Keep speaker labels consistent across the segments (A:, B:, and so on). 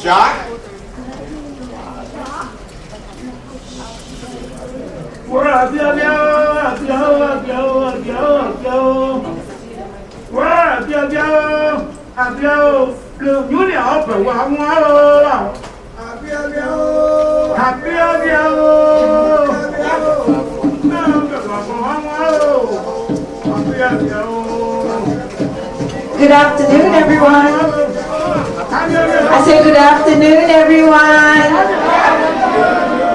A: Jacques?
B: Good afternoon, everyone. I say good afternoon, everyone.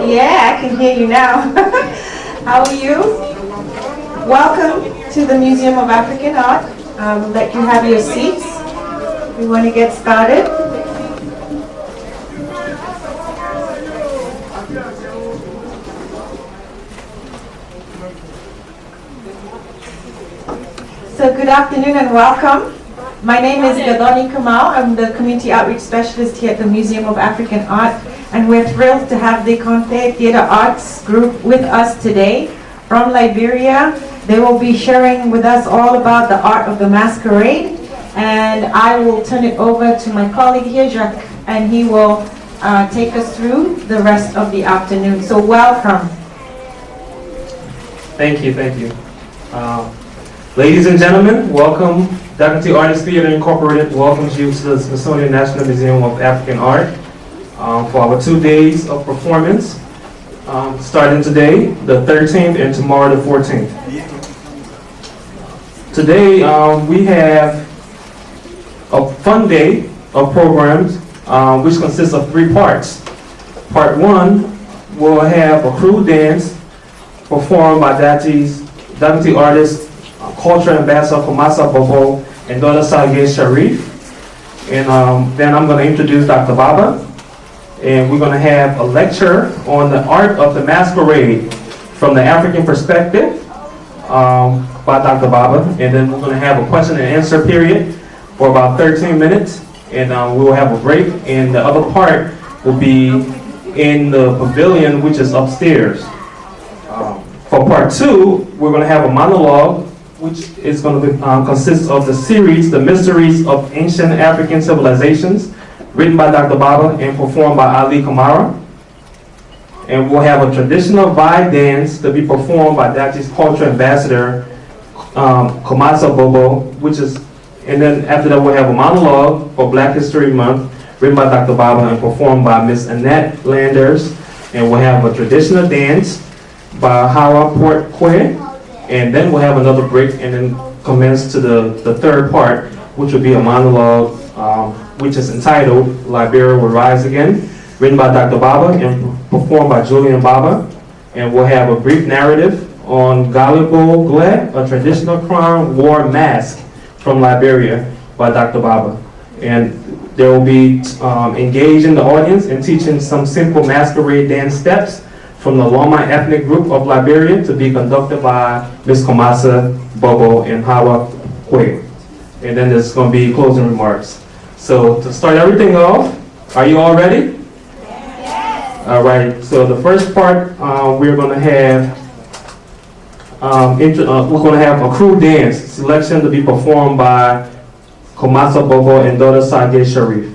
B: Yeah, I can hear you now. How are you? Welcome to the Museum of African Art. We'll let you have your seats. We want to get started. So good afternoon and welcome. My name is Dehkontee. I'm the Community Outreach Specialist here at the Museum of African Art, and we're thrilled to have Dehkontee Theatre Arts Group with us today from Liberia. They will be sharing with us all about the art of the masquerade, and I will turn it over to my colleague here, Jacques, and he will take us through the rest of the afternoon. So welcome.
C: Thank you. Ladies and gentlemen, welcome. Dehkontee Artists Theatre Incorporated welcomes you to the Smithsonian National Museum of African Art for our 2 days of performance, starting today, the 13th, and tomorrow, the 14th. Today, we have a fun day of programs, which consists of 3 parts. Part 1 will have a crew dance performed by Dehkontee artists, Culture Ambassador Komasa Bobo and Dr. Sage Sharif. And then I'm going to introduce Dr. Baba. And we're going to have a lecture on the art of the masquerade from the African perspective by Dr. Baba. And then we're going to have a question and answer period for about 13 minutes. And we will have a break. And the other part will be in the pavilion, which is upstairs. For part 2, we're going to have a monologue, which is going to consist of the series, The Mysteries of Ancient African Civilizations, written by Dr. Baba and performed by Ali Kamara. And we'll have a traditional Vai dance to be performed by Dachi's Culture Ambassador, Komasa Bobo, and then after that we'll have a monologue for Black History Month, written by Dr. Baba and performed by Miss Annette Landers. And we'll have a traditional dance by Hawa Port Kwe. And then we'll have another break and then commence to the third part, which will be a monologue, which is entitled Liberia Will Rise Again, written by Dr. Baba and performed by Julian Baba. And we'll have a brief narrative on Galibo Gle, a traditional crown war mask from Liberia by Dr. Baba. And they will be engaging the audience and teaching some simple masquerade dance steps from the Loma ethnic group of Liberia to be conducted by Ms. Komasa Bobo and Hawa Kwe. And then there's going to be closing remarks. So to start everything off, are you all ready? Yes. All right, so the first part, we're going to have a crew dance selection to be performed by Komasa Bobo and Dr. Sage Sharif.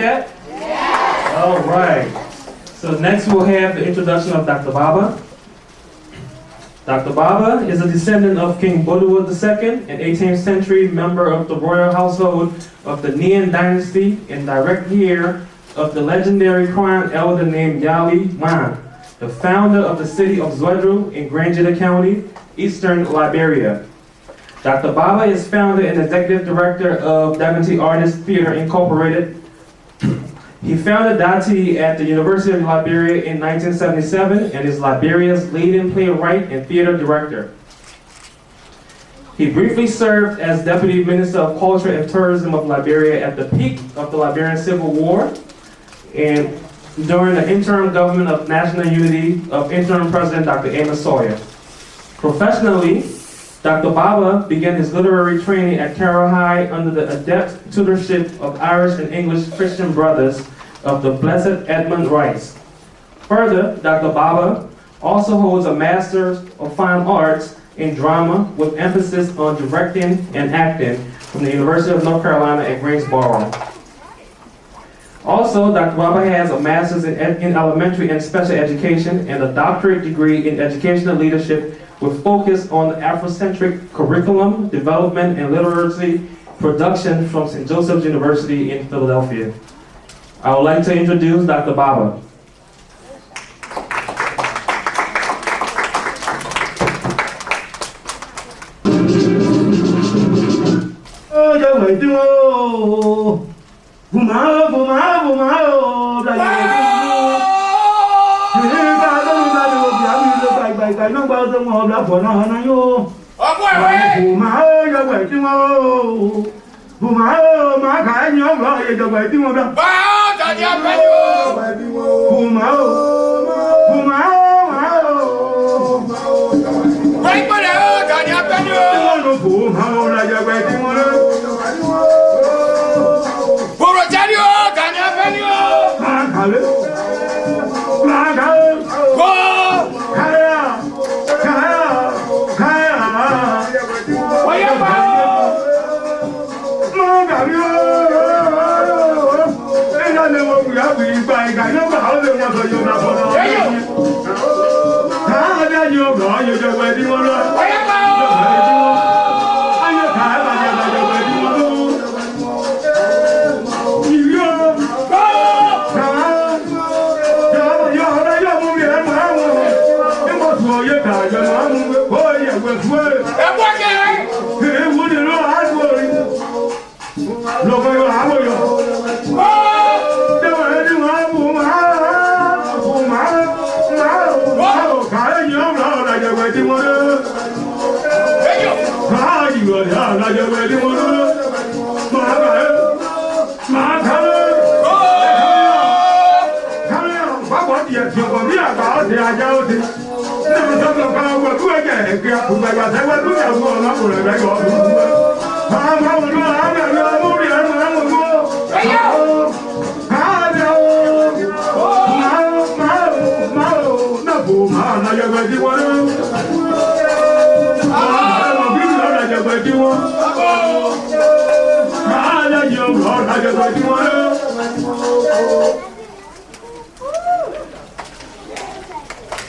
C: that? Yes. All right. So next we'll have the introduction of Dr. Baba. Dr. Baba is a descendant of King Baudouin II, an 18th century member of the royal household of the Nian dynasty and direct heir of the legendary crown elder named Yali Man, the founder of the city of Zouadrou in Grangeda County, eastern Liberia. Dr. Baba is founder and executive director of Dehkontee Artists Theater Incorporated. He founded Dati at the University of Liberia in 1977 and is Liberia's leading playwright and theater director. He briefly served as Deputy Minister of Culture and Tourism of Liberia at the peak of the Liberian Civil War and during the interim government of national unity of interim President Dr. Amos Sawyer. Professionally, Dr. Baba began his literary training at Carroll High under the adept tutorship of Irish and English Christian brothers of the Blessed Edmund Rice. Further, Dr. Baba also holds a Master's of Fine Arts in Drama with emphasis on directing and acting from the University of North Carolina at Greensboro. Also, Dr. Baba has a Master's in Elementary and Special Education and a doctorate degree in Educational Leadership with focus on Afrocentric curriculum development and literacy production from St. Joseph's University in Philadelphia. I would like to introduce Dr. Baba.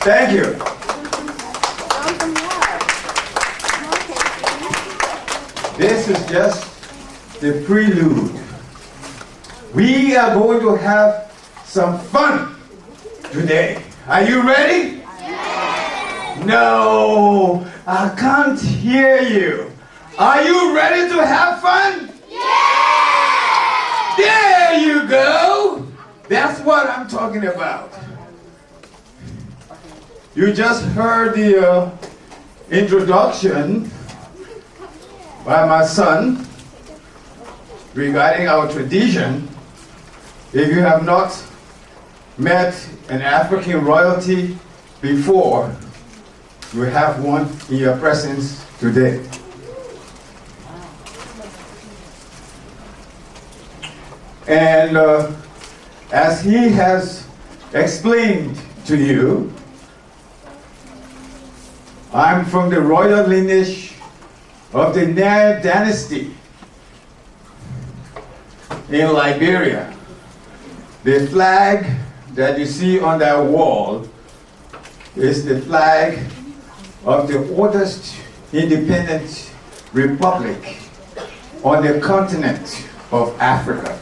A: Thank you. This is just the prelude. We are going to have some fun today. Are you ready? Yes. No, I can't hear you. Are you ready to have fun? Yes. There you go. That's what I'm talking about. You just heard the introduction by my son regarding our tradition. If you have not met an African royalty before, you have one in your presence today. And as he has explained to you, I'm from the royal lineage of the Nian dynasty in Liberia. The flag that you see on that wall is the flag of the oldest independent republic on the continent of Africa.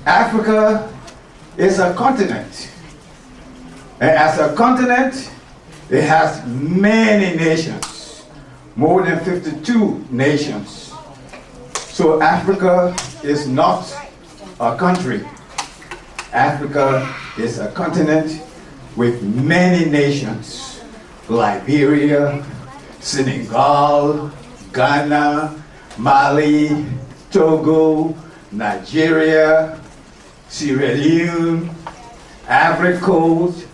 A: Africa is a continent, and as a continent, it has many nations, more than 52 nations. So Africa is not a country. Africa is a continent with many nations: Liberia, Senegal, Ghana, Mali, Togo, Nigeria, Sierra Leone, Ivory Coast.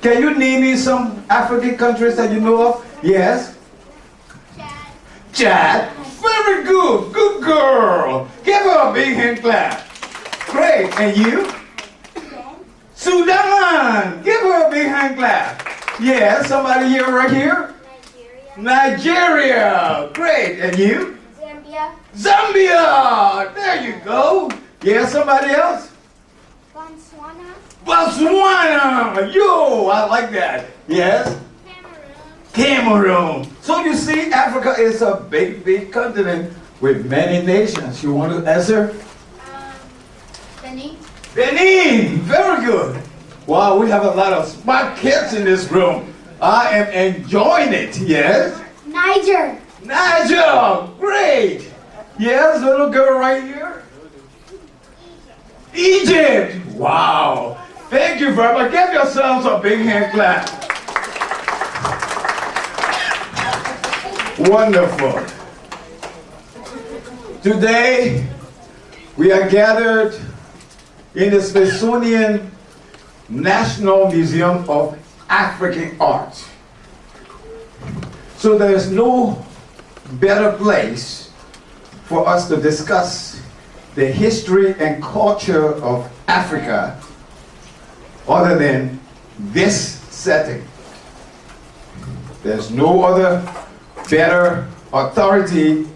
A: Can you name me some African countries that you know of? Yes? Chad. Very good. Good girl. Give her a big hand clap. Great. And you? Sudan. Give her a big hand clap. Yeah, somebody here, right here? Nigeria. Great. And you? Zambia. There you go. Yeah, somebody else? Botswana. Yo, I like that. Yes? Cameroon. So you see, Africa is a big, big continent with many nations. You want to answer?
D: Benin.
A: Benin. Very good. Wow, we have a lot of smart kids in this room. I am enjoying it. Yes?
D: Niger.
A: Niger. Great. Yes, little girl right here. Egypt. Wow. Thank you very much. Give yourselves a big hand clap. Wonderful. Today, we are gathered in the Smithsonian National Museum of African Art. So there is no better place for us to discuss the history and culture of Africa other than this setting. There's no other better authority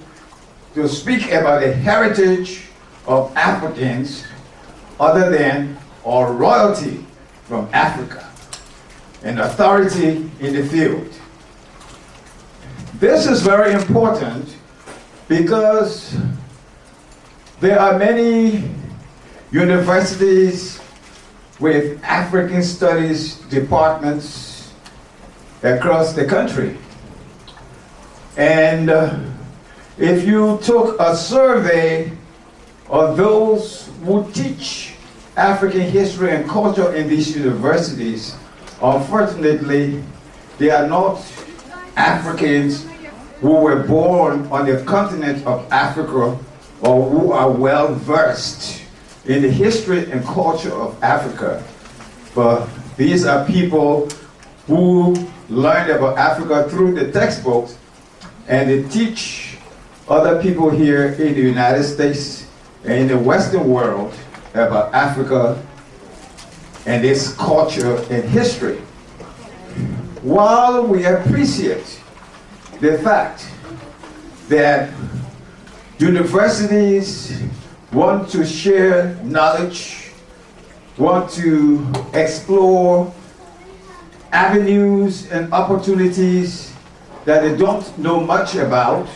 A: to speak about the heritage of Africans other than our royalty from Africa, an authority in the field. This is very important because there are many universities with African studies departments across the country. And if you took a survey of those who teach African history and culture in these universities, unfortunately, they are not Africans who were born on the continent of Africa or who are well versed in the history and culture of Africa. But these are people who learned about Africa through the textbooks, and they teach other people here in the United States and in the Western world about Africa and its culture and history. While we appreciate the fact that universities want to share knowledge, want to explore avenues and opportunities that they don't know much about,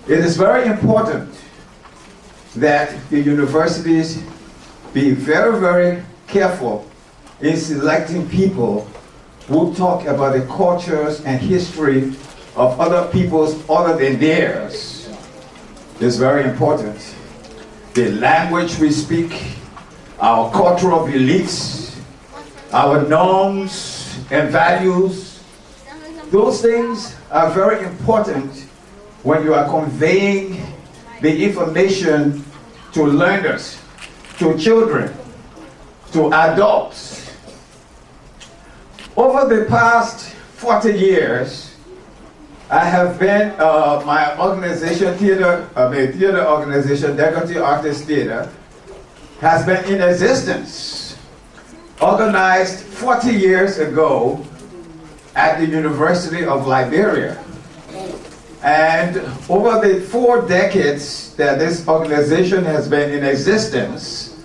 A: it is very important that the universities be very, very careful in selecting people who talk about the cultures and history of other peoples other than theirs. It's very important. The language we speak, our cultural beliefs, our norms and values, those things are very important when you are conveying the information to learners, to children, to adults. Over the past 40 years, I have been, my organization, theater organization, Dehkontee Artist Theater, has been in existence, organized 40 years ago at the University of Liberia. And over the 4 decades that this organization has been in existence,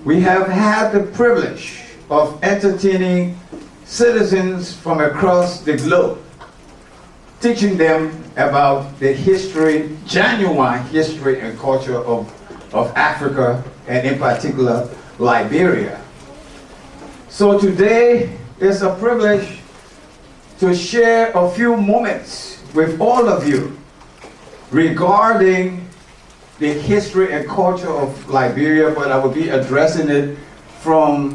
A: we have had the privilege of entertaining citizens from across the globe, teaching them about the history, genuine history and culture of Africa, and in particular, Liberia. So today is a privilege to share a few moments with all of you regarding the history and culture of Liberia, but I will be addressing it from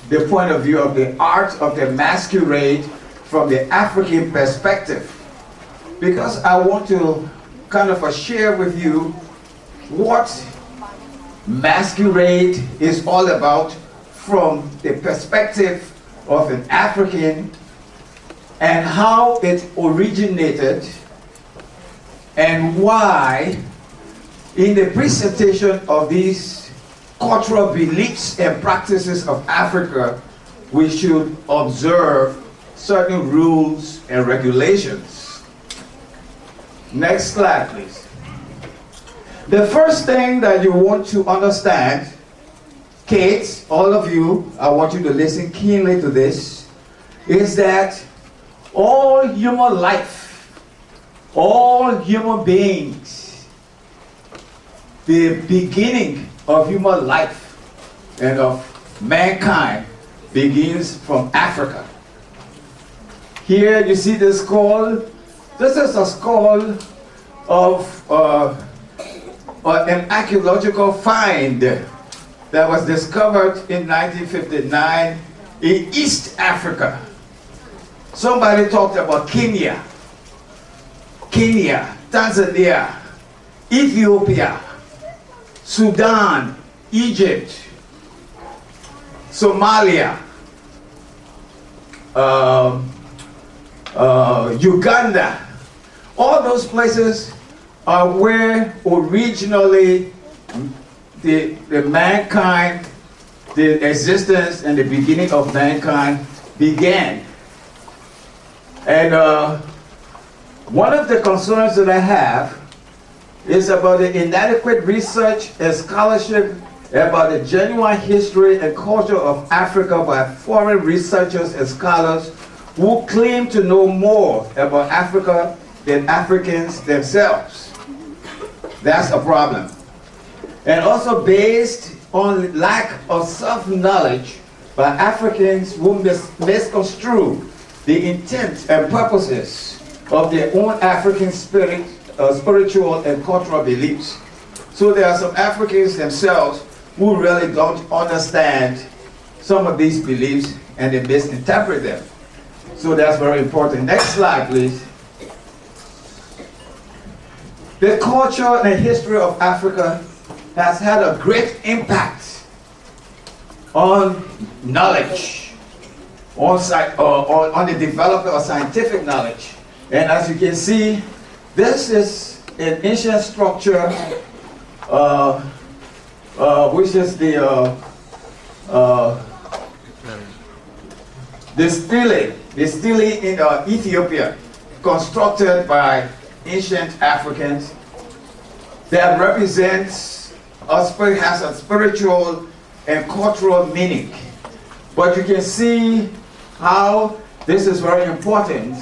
A: the point of view of the art of the masquerade from the African perspective. Because I want to kind of share with you what masquerade is all about from the perspective of an African, and how it originated, and why in the presentation of these cultural beliefs and practices of Africa, we should observe certain rules and regulations. Next slide, please. The first thing that you want to understand, kids, all of you, I want you to listen keenly to this, is that all human life, all human beings, the beginning of human life and of mankind begins from Africa. Here you see the skull. This is a skull of an archaeological find that was discovered in 1959 in East Africa. Somebody talked about Kenya, Tanzania, Ethiopia, Sudan, Egypt, Somalia, Uganda. All those places are where originally the mankind, the existence and the beginning of mankind began. And one of the concerns that I have is about the inadequate research and scholarship about the genuine history and culture of Africa by foreign researchers and scholars who claim to know more about Africa than Africans themselves. That's a problem. And also based on lack of self-knowledge by Africans who misconstrue the intent and purposes of their own African spiritual and cultural beliefs. So there are some Africans themselves who really don't understand some of these beliefs and they misinterpret them. So that's very important. Next slide, please. The culture and history of Africa has had a great impact on knowledge, on the development of scientific knowledge. And as you can see, this is an ancient structure, which is the stele in Ethiopia, constructed by ancient Africans, that represents has a spiritual and cultural meaning. But you can see how this is very important,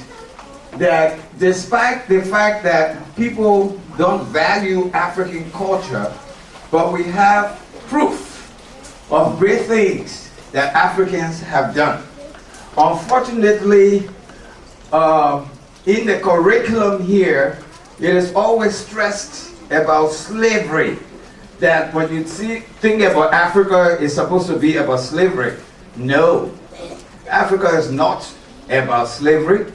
A: that despite the fact that people don't value African culture, but we have proof of great things that Africans have done. Unfortunately, in the curriculum here, it is always stressed about slavery, that when you think about Africa, it's supposed to be about slavery. No, Africa is not about slavery.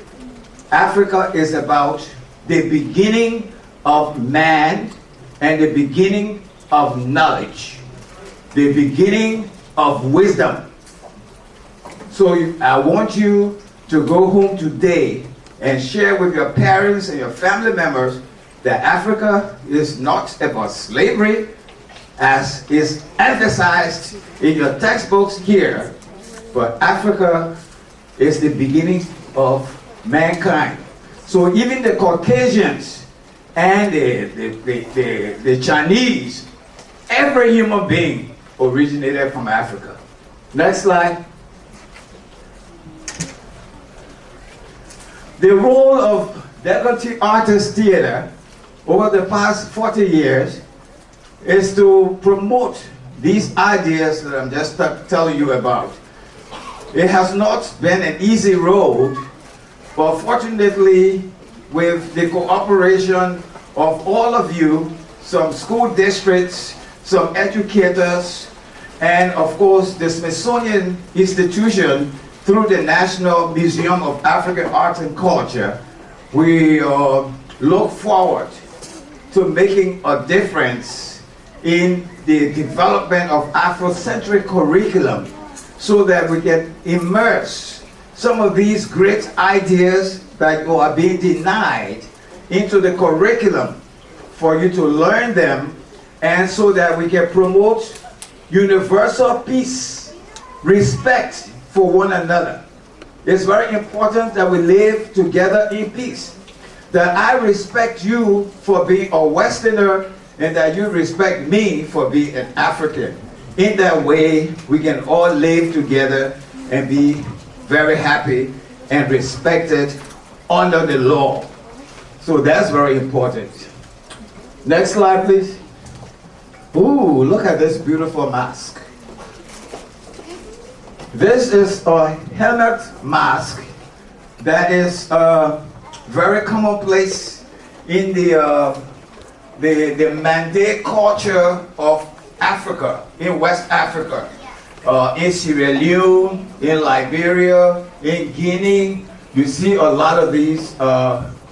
A: Africa is about the beginning of man and the beginning of knowledge, the beginning of wisdom. So I want you to go home today and share with your parents and your family members that Africa is not about slavery, as is emphasized in your textbooks here, but Africa is the beginning of mankind. So even the Caucasians and the Chinese. Every human being originated from Africa. Next slide. The role of Dehkontee Artist Theater over the past 40 years is to promote these ideas that I'm just telling you about. It has not been an easy road, but fortunately, with the cooperation of all of you, some school districts, some educators, and of course the Smithsonian Institution through the National Museum of African Art and Culture, we look forward to making a difference in the development of Afrocentric curriculum so that we can immerse some of these great ideas that are being denied into the curriculum for you to learn them, and so that we can promote universal peace, respect for one another. It's very important that we live together in peace. That I respect you for being a Westerner and that you respect me for being an African. In that way, we can all live together and be very happy and respected under the law. So that's very important. Next slide, please. Ooh, look at this beautiful mask. This is a helmet mask that is very commonplace in the Mandé culture of Africa, in West Africa, in Sierra Leone, in Liberia, in Guinea. You see a lot of these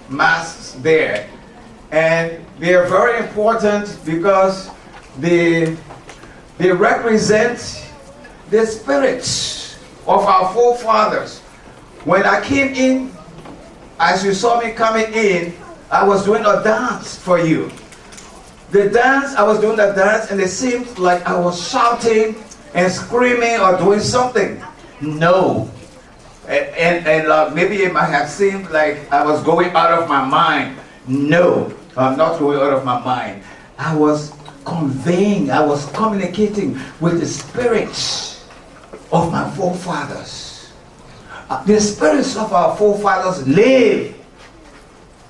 A: masks there. And they are very important because they represent the spirits of our forefathers. When I came in, as you saw me coming in, I was doing a dance for you. The dance, I was doing the dance, and it seemed like I was shouting and screaming or doing something. No. And maybe it might have seemed like I was going out of my mind. No, I'm not going out of my mind. I was conveying, I was communicating with the spirits of my forefathers. The spirits of our forefathers live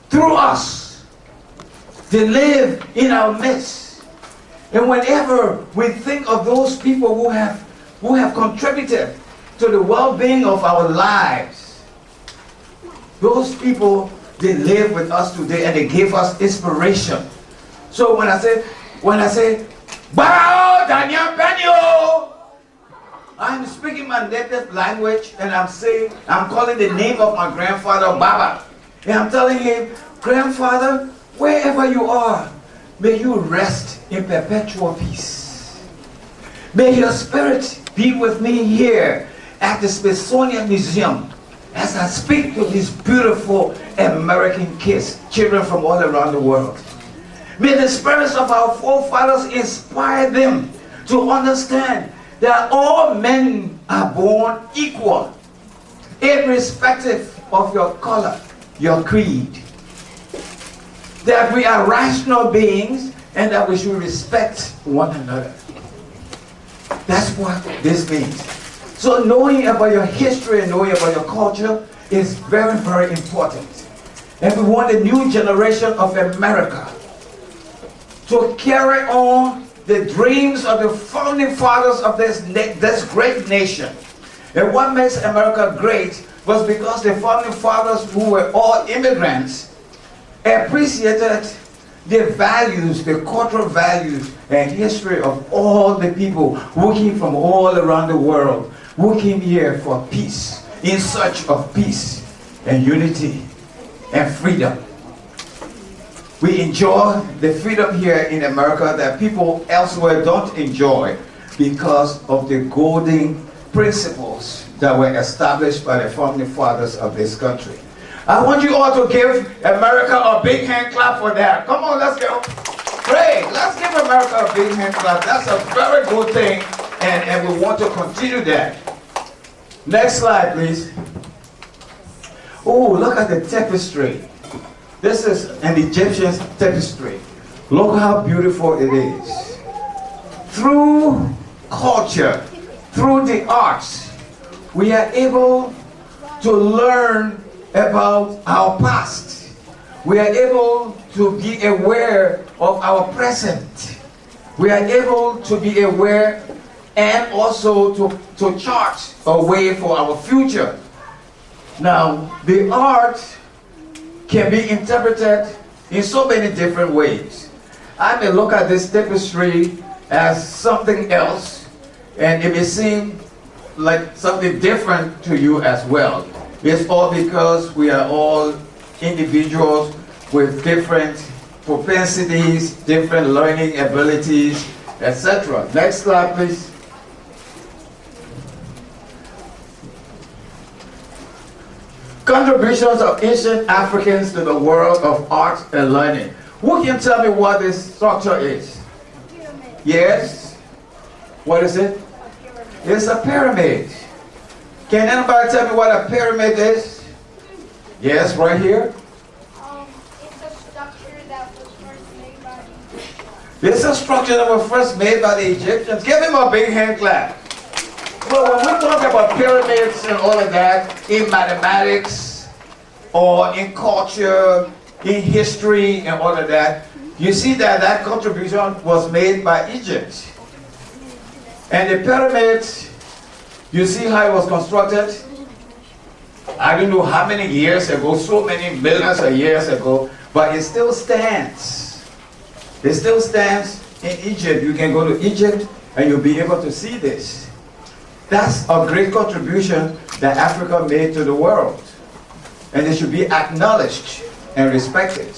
A: through us. They live in our midst. And whenever we think of those people who have contributed to the well-being of our lives, those people, they live with us today and they give us inspiration. So when I say, Bao Daniel Benio, I'm speaking my native language and I'm calling the name of my grandfather Baba. And I'm telling him, grandfather, wherever you are, may you rest in perpetual peace. May your spirit be with me here at the Smithsonian Museum as I speak to these beautiful American kids, children from all around the world. May the spirits of our forefathers inspire them to understand that all men are born equal, irrespective of your color, your creed. That we are rational beings and that we should respect one another. That's what this means. So knowing about your history and knowing about your culture is very, very important. And we want a new generation of America to carry on the dreams of the founding fathers of this great nation. And what makes America great was because the founding fathers, who were all immigrants, appreciated the values, the cultural values and history of all the people who came from all around the world, who came here for peace, in search of peace and unity and freedom. We enjoy the freedom here in America that people elsewhere don't enjoy because of the golden principles that were established by the founding fathers of this country. I want you all to give America a big hand clap for that. Come on, let's go. Great. Let's give America a big hand clap. That's a very good thing, and we want to continue that. Next slide, please. Oh, look at the tapestry. This is an Egyptian tapestry. Look how beautiful it is. Through culture, through the arts, we are able to learn about our past. We are able to be aware of our present. We are able to be aware and also to chart a way for our future. Now, the art can be interpreted in so many different ways. I may look at this tapestry as something else, and it may seem like something different to you as well. It's all because we are all individuals with different propensities, different learning abilities, etc. Next slide, please. Contributions of ancient Africans to the world of art and learning. Who can tell me what this structure is?
D: Pyramid.
A: Yes? What is it? It's a pyramid. Can anybody tell me what a pyramid is? Yes, right here.
D: It's a structure that was first made by the Egyptians.
A: It's a structure that was first made by the Egyptians. Give him a big hand clap. Well, when we talk about pyramids and all of that in mathematics or in culture, in history and all of that, you see that that contribution was made by Egypt. And the pyramids, you see how it was constructed? I don't know how many years ago, so many millions of years ago, but it still stands. It still stands in Egypt. You can go to Egypt and you'll be able to see this. That's a great contribution that Africa made to the world. And it should be acknowledged and respected.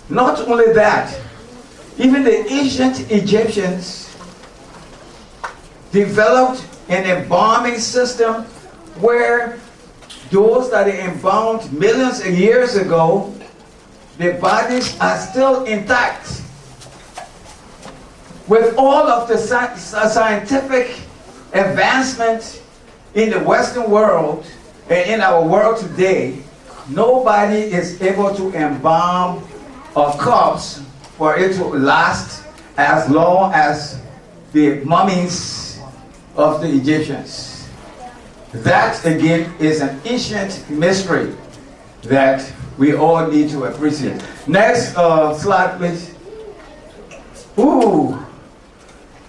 A: Not only that, even the ancient Egyptians developed an embalming system where those that they embalmed millions of years ago, their bodies are still intact. With all of the scientific advancement in the Western world and in our world today, nobody is able to embalm a corpse for it to last as long as the mummies of the Egyptians. That again is an ancient mystery that we all need to appreciate. Next slide, please. Ooh.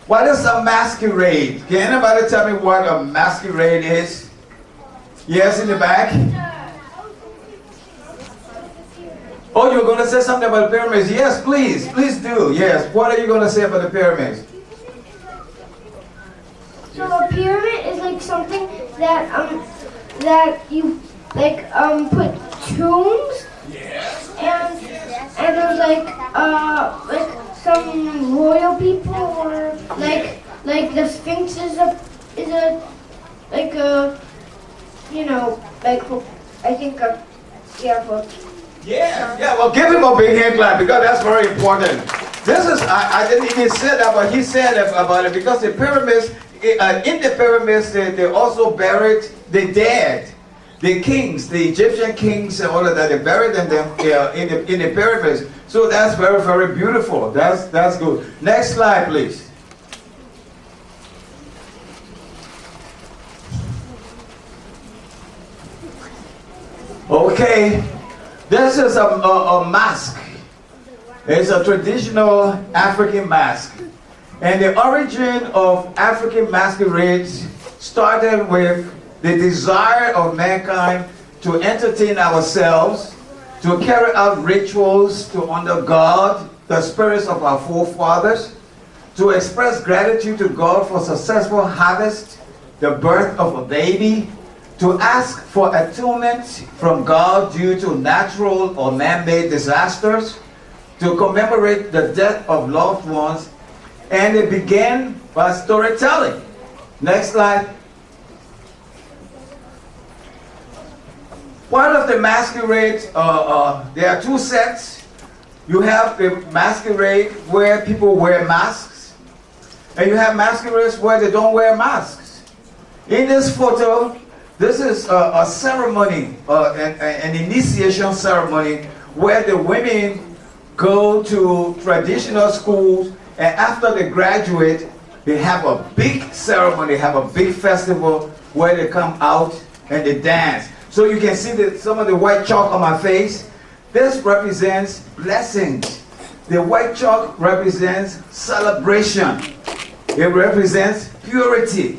A: What is a masquerade? Can anybody tell me what a masquerade is? Yes, in the back? Oh, you're going to say something about the pyramids? Yes, please. Please do. Yes. What are you going to say about the pyramids?
D: So a pyramid is like something that that you put tombs.
A: Yes.
D: And there's like some royal people, or like the Sphinx is a you know, like I think yeah, for
A: Yeah, well, give him a big hand clap because that's very important. This is, I didn't even say that, but he said about it because the pyramids, in the pyramids, they also buried the dead, the kings, the Egyptian kings and all of that. They buried them in the pyramids. So that's very, very beautiful. That's good. Next slide, please. Okay. This is a mask. It's a traditional African mask. And the origin of African masquerades started with the desire of mankind to entertain ourselves, to carry out rituals to honor God, the spirits of our forefathers, to express gratitude to God for successful harvest, the birth of a baby, to ask for atonement from God due to natural or man-made disasters, to commemorate the death of loved ones, and it began by storytelling. Next slide. Part of the masquerade, there are two sets. You have the masquerade where people wear masks, and you have masquerades where they don't wear masks. In this photo, this is a ceremony, an initiation ceremony, where the women go to traditional schools, and after they graduate, they have a big ceremony, they have a big festival where they come out and they dance. So you can see that some of the white chalk on my face. This represents blessings. The white chalk represents celebration. It represents purity.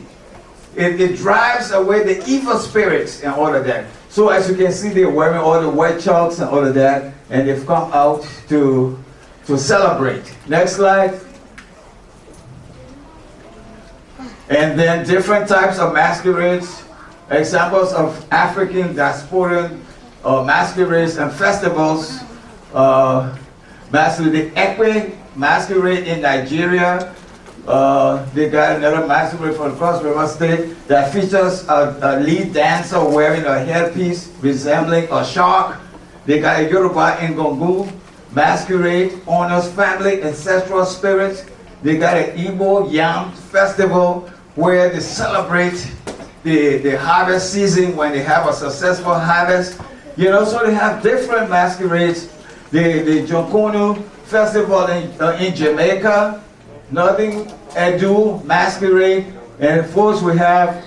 A: It drives away the evil spirits and all of that. So as you can see, they're wearing all the white chalks and all of that, and they've come out to celebrate. Next slide. And then different types of masquerades, examples of African diasporan masquerades and festivals. Masquerade, the Ekwe masquerade in Nigeria. They got another masquerade from Cross River State that features a lead dancer wearing a headpiece resembling a shark. They got a Yoruba in Gongu masquerade, honors family, ancestral spirits. They got an Igbo Yam festival where they celebrate the harvest season when they have a successful harvest. You know, so they have different masquerades. The Jonkonu festival in Jamaica, Northern Edu masquerade, and of course we have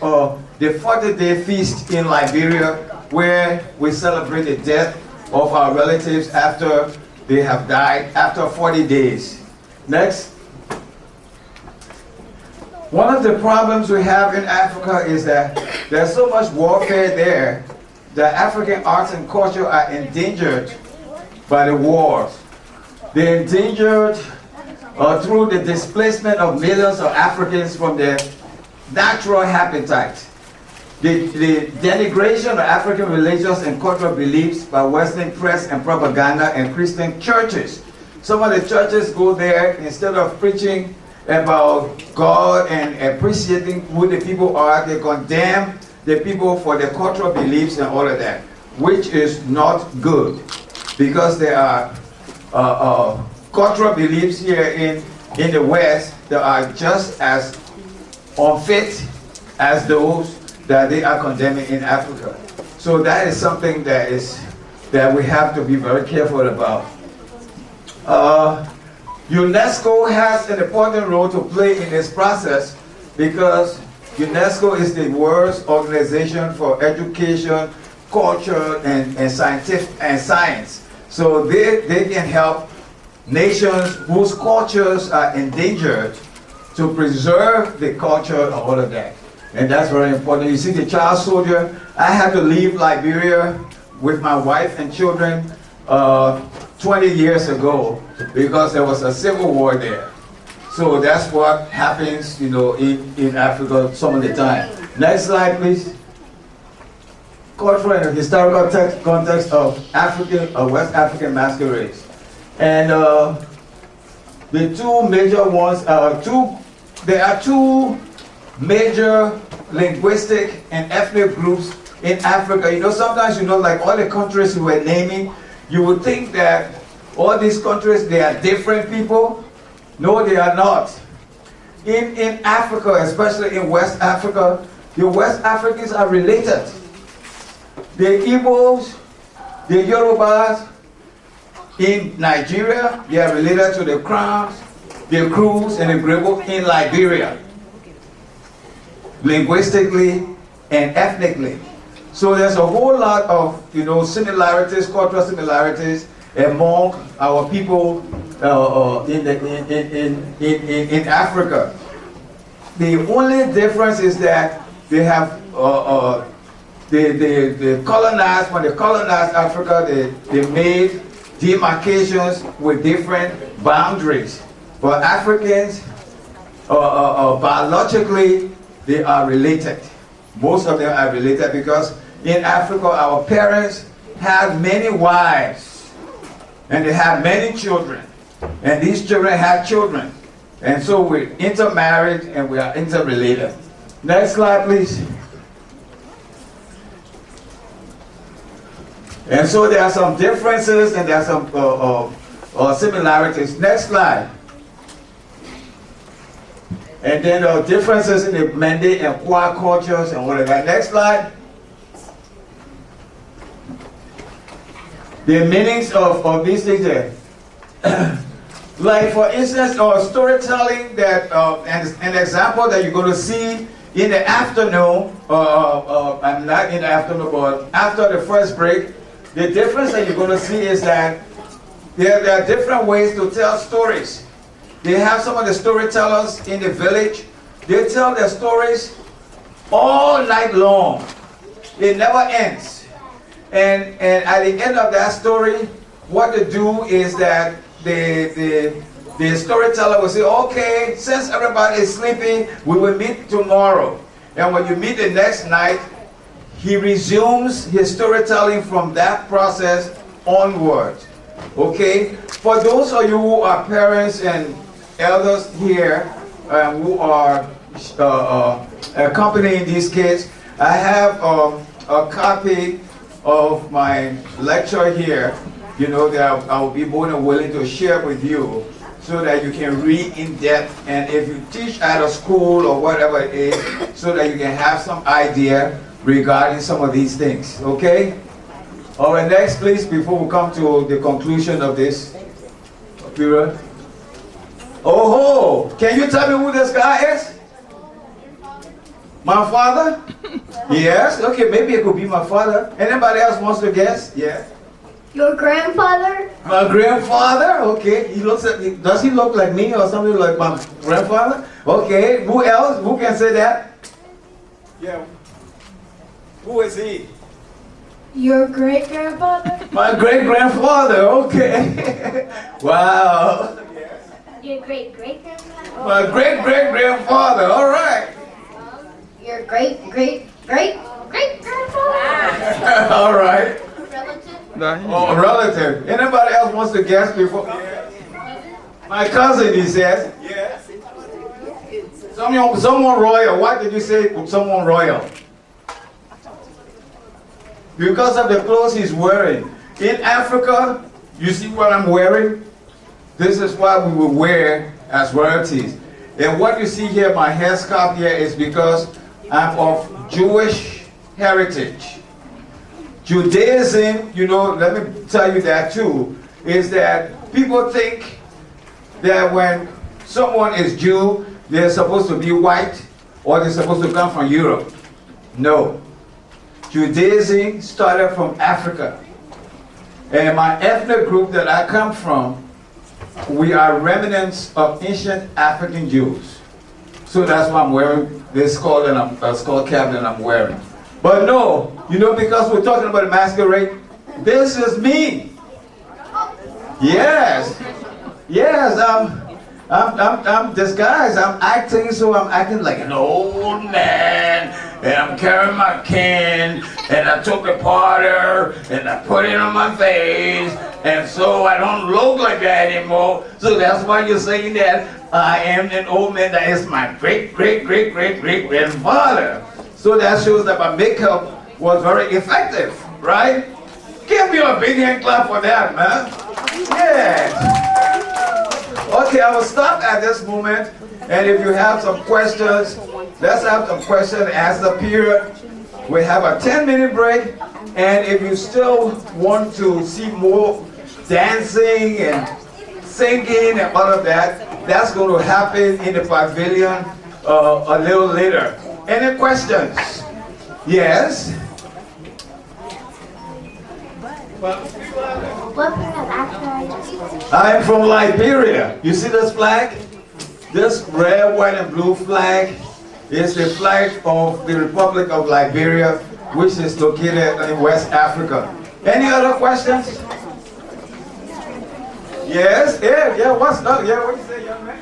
A: the 40-day feast in Liberia, where we celebrate the death of our relatives after they have died, after 40 days. Next. One of the problems we have in Africa is that there's so much warfare there that African arts and culture are endangered by the wars. They're endangered through the displacement of millions of Africans from their natural habitat. The denigration of African religious and cultural beliefs by Western press and propaganda and Christian churches. Some of the churches go there, instead of preaching about God and appreciating who the people are, they condemn the people for their cultural beliefs and all of that, which is not good, because there are cultural beliefs here in the West that are just as unfit as those that they are condemning in Africa. So that is something that we have to be very careful about. UNESCO has an important role to play in this process, because UNESCO is the world's organization for education, culture, and science. So they can help nations whose cultures are endangered to preserve the culture and all of that. And that's very important. You see, the child soldier, I had to leave Liberia with my wife and children 20 years ago because there was a civil war there. So that's what happens, you know, in Africa some of the time. Next slide, please. Cultural and historical context of African or West African masquerades. And the two major ones there are two major linguistic and ethnic groups in Africa. You know, sometimes, you know, like all the countries we were naming, you would think that all these countries, they are different people. No, they are not. In Africa, especially in West Africa, the West Africans are related. The Igbos, the Yorubas, in Nigeria, they are related to the Krams, the Krus, and the Grebo in Liberia, linguistically and ethnically. So there's a whole lot of, you know, similarities, cultural similarities among our people in Africa. The only difference is that they have the colonized, when they colonized Africa, they made demarcations with different boundaries. But Africans, biologically, they are related. Most of them are related because in Africa, our parents have many wives and they have many children. And these children have children. And so we're intermarried and we are interrelated. Next slide, please. And so there are some differences and there are some similarities. Next slide. And then there are differences in the Mende and Kwa cultures and all of that. Next slide. the meanings of these things there. Like for instance, storytelling that, an example that you're going to see in the afternoon, not in the afternoon, but after the first break, the difference that you're going to see is that there are different ways to tell stories. They have some of the storytellers in the village. They tell their stories all night long. It never ends. And at the end of that story, what they do is that the storyteller will say, okay, since everybody is sleeping, we will meet tomorrow. And when you meet the next night, he resumes his storytelling from that process onward. Okay? For those of you who are parents and elders here who are accompanying these kids, I have a copy of my lecture here, you know, that I will be more than willing to share with you so that you can read in depth, and if you teach at a school or whatever it is, so that you can have some idea regarding some of these things, okay? All right, next please, before we come to the conclusion of this period. Oh, can you tell me who this guy is? My father? Yes, okay, maybe it could be my father. Anybody else wants to guess? Yeah.
D: Your grandfather?
A: My grandfather? Okay, does he look like me or something like my grandfather? Okay, who else? Who can say that? Yeah. Who is he?
D: Your great-grandfather?
A: My great-grandfather, okay. Wow.
D: Your great-great-grandfather?
A: My great-great-grandfather, all right.
D: Your great-great-great-great-grandfather?
A: All right.
D: Relative?
A: Oh, relative. Anybody else wants to guess before? My cousin, he says. Yes. Someone royal. What did you say? Someone royal. Because of the clothes he's wearing. In Africa, you see what I'm wearing? This is what we will wear as royalties. And what you see here, my headscarf here, is because I'm of Jewish heritage. Judaism, you know, let me tell you that too, is that people think that when someone is Jew, they're supposed to be white or they're supposed to come from Europe. No. Judaism started from Africa. And my ethnic group that I come from, we are remnants of ancient African Jews. So that's why I'm wearing this skull cap that I'm wearing. But no, you know, because we're talking about masquerade, this is me. Yes. Yes, I'm disguised. I'm acting, so I'm acting like an old man. And I'm carrying my cane, and I took a powder, and I put it on my face, and so I don't look like that anymore. So that's why you're saying that I am an old man. That is my great-great-great-great-great-grandfather. So that shows that my makeup was very effective, right? Give me a big hand clap for that, man. Yeah. Okay, I will stop at this moment, and if you have some questions, let's have some questions as the period. We have a 10-minute break, and if you still want to see more dancing and singing and all of that, that's going to happen in the pavilion a little later. Any questions? Yes?
D: What part of Africa are you?
A: I'm from Liberia. You see this flag? This red, white, and blue flag is the flag of the Republic of Liberia, which is located in West Africa. Any other questions? Yes? Yeah, what's up? Yeah, what you say, young man?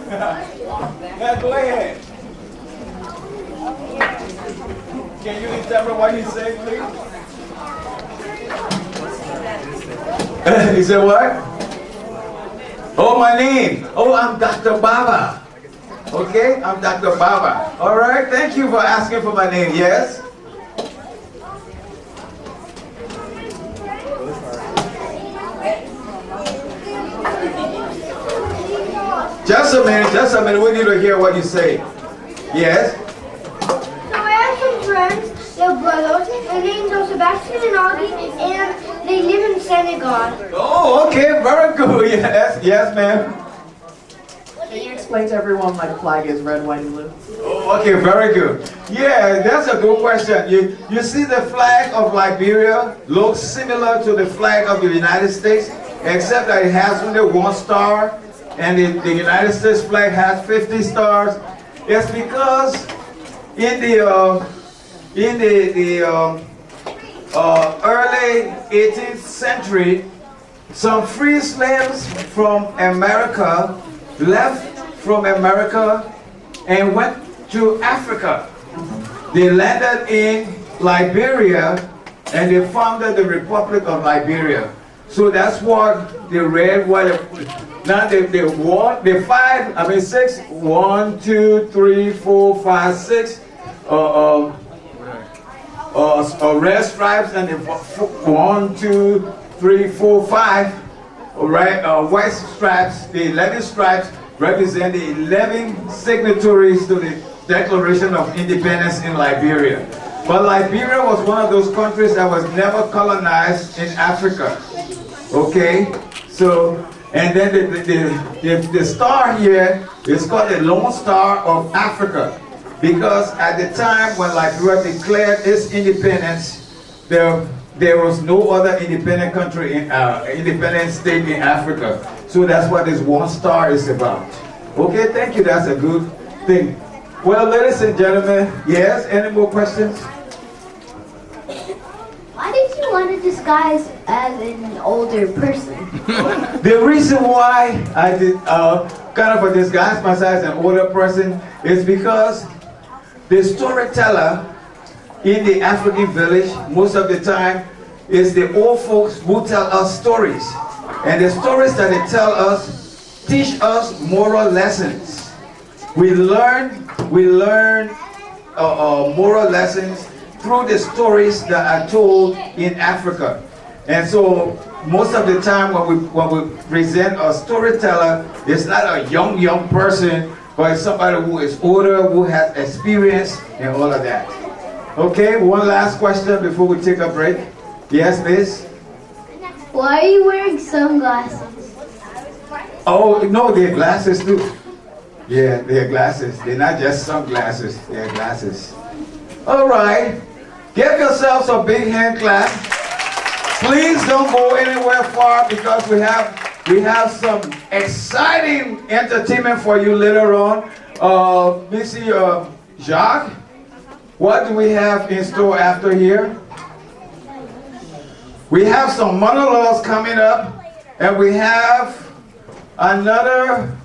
A: Yeah, go ahead. Can you interpret what he said, please? He said what? Oh, my name. Oh, I'm Dr. Baba. Okay, I'm Dr. Baba. All right, thank you for asking for my name. Yes? Just a minute. We need to hear what you say. Yes?
D: So I have some friends, they're brothers, and named Sebastian and Augie, and God.
A: Oh, okay, very good. Yes, yes, ma'am.
E: Can you explain to everyone why the flag is red, white, and blue?
A: Oh, okay, very good. Yeah, that's a good question. You see the flag of Liberia looks similar to the flag of the United States, except that it has only one star, and the United States flag has 50 stars. It's because in the early 18th century, some free slaves from America left from America and went to Africa. They landed in Liberia and they founded the Republic of Liberia. So that's what the red, white, now the five, I mean six, 1, 2, 3, 4, 5, 6 red stripes, and the 1, 2, 3, 4, 5 white stripes, the 11 stripes represent the 11 signatories to the Declaration of Independence in Liberia. But Liberia was one of those countries that was never colonized in Africa. Okay? So, and then the star here is called the Lone Star of Africa, because at the time when Liberia declared its independence, there was no other independent country, independent state in Africa. So that's what this one star is about. Okay, thank you. That's a good thing. Well, ladies and gentlemen, yes, any more questions?
D: Why did you want to disguise as an older person?
A: The reason why I did kind of disguise myself as an older person is because the storyteller in the African village, most of the time, is the old folks who tell us stories. And the stories that they tell us teach us moral lessons. We learn moral lessons through the stories that are told in Africa. And so most of the time when we present a storyteller, it's not a young person, but it's somebody who is older, who has experience and all of that. Okay, one last question before we take a break. Yes, miss?
D: Why are you wearing sunglasses?
A: Oh, no, they're glasses too. Yeah, they're glasses. They're not just sunglasses, they're glasses. All right, give yourselves a big hand clap. Please don't go anywhere far because we have some exciting entertainment for you later on. Mr. Jacques, what do we have in store after here? We have some monologues coming up, and we have another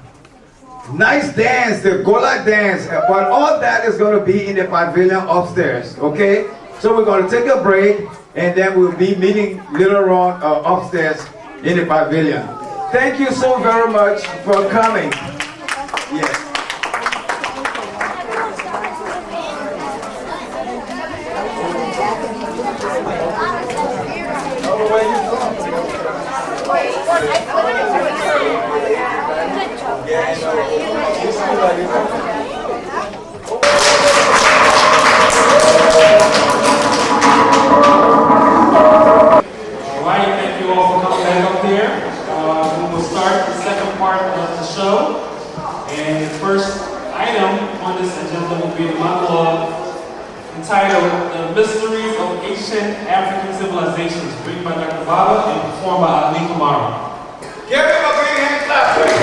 A: nice dance, the Gola dance, but all that is going to be in the pavilion upstairs, okay? So we're going to take a break, and then we'll be meeting later on upstairs in the pavilion. Thank you so very much for coming. Yes. Where are you from?
C: Alright, thank you all for coming back up here. We will start the second part of the show. And the first item on this agenda will be the monologue entitled The Mysteries of Ancient African Civilizations, written by Dr. Baba and performed by Ali Kamara.
A: Give him a big hand clap, please.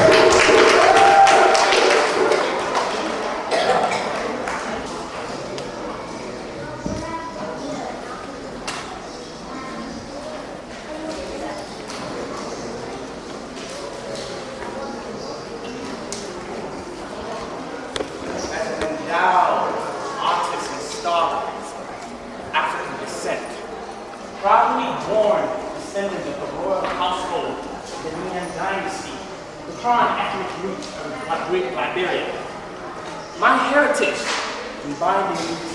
F: Proudly born descendant of the royal household of the Mian dynasty, the crown ethnic roots of Greek Liberia. My heritage in binding duty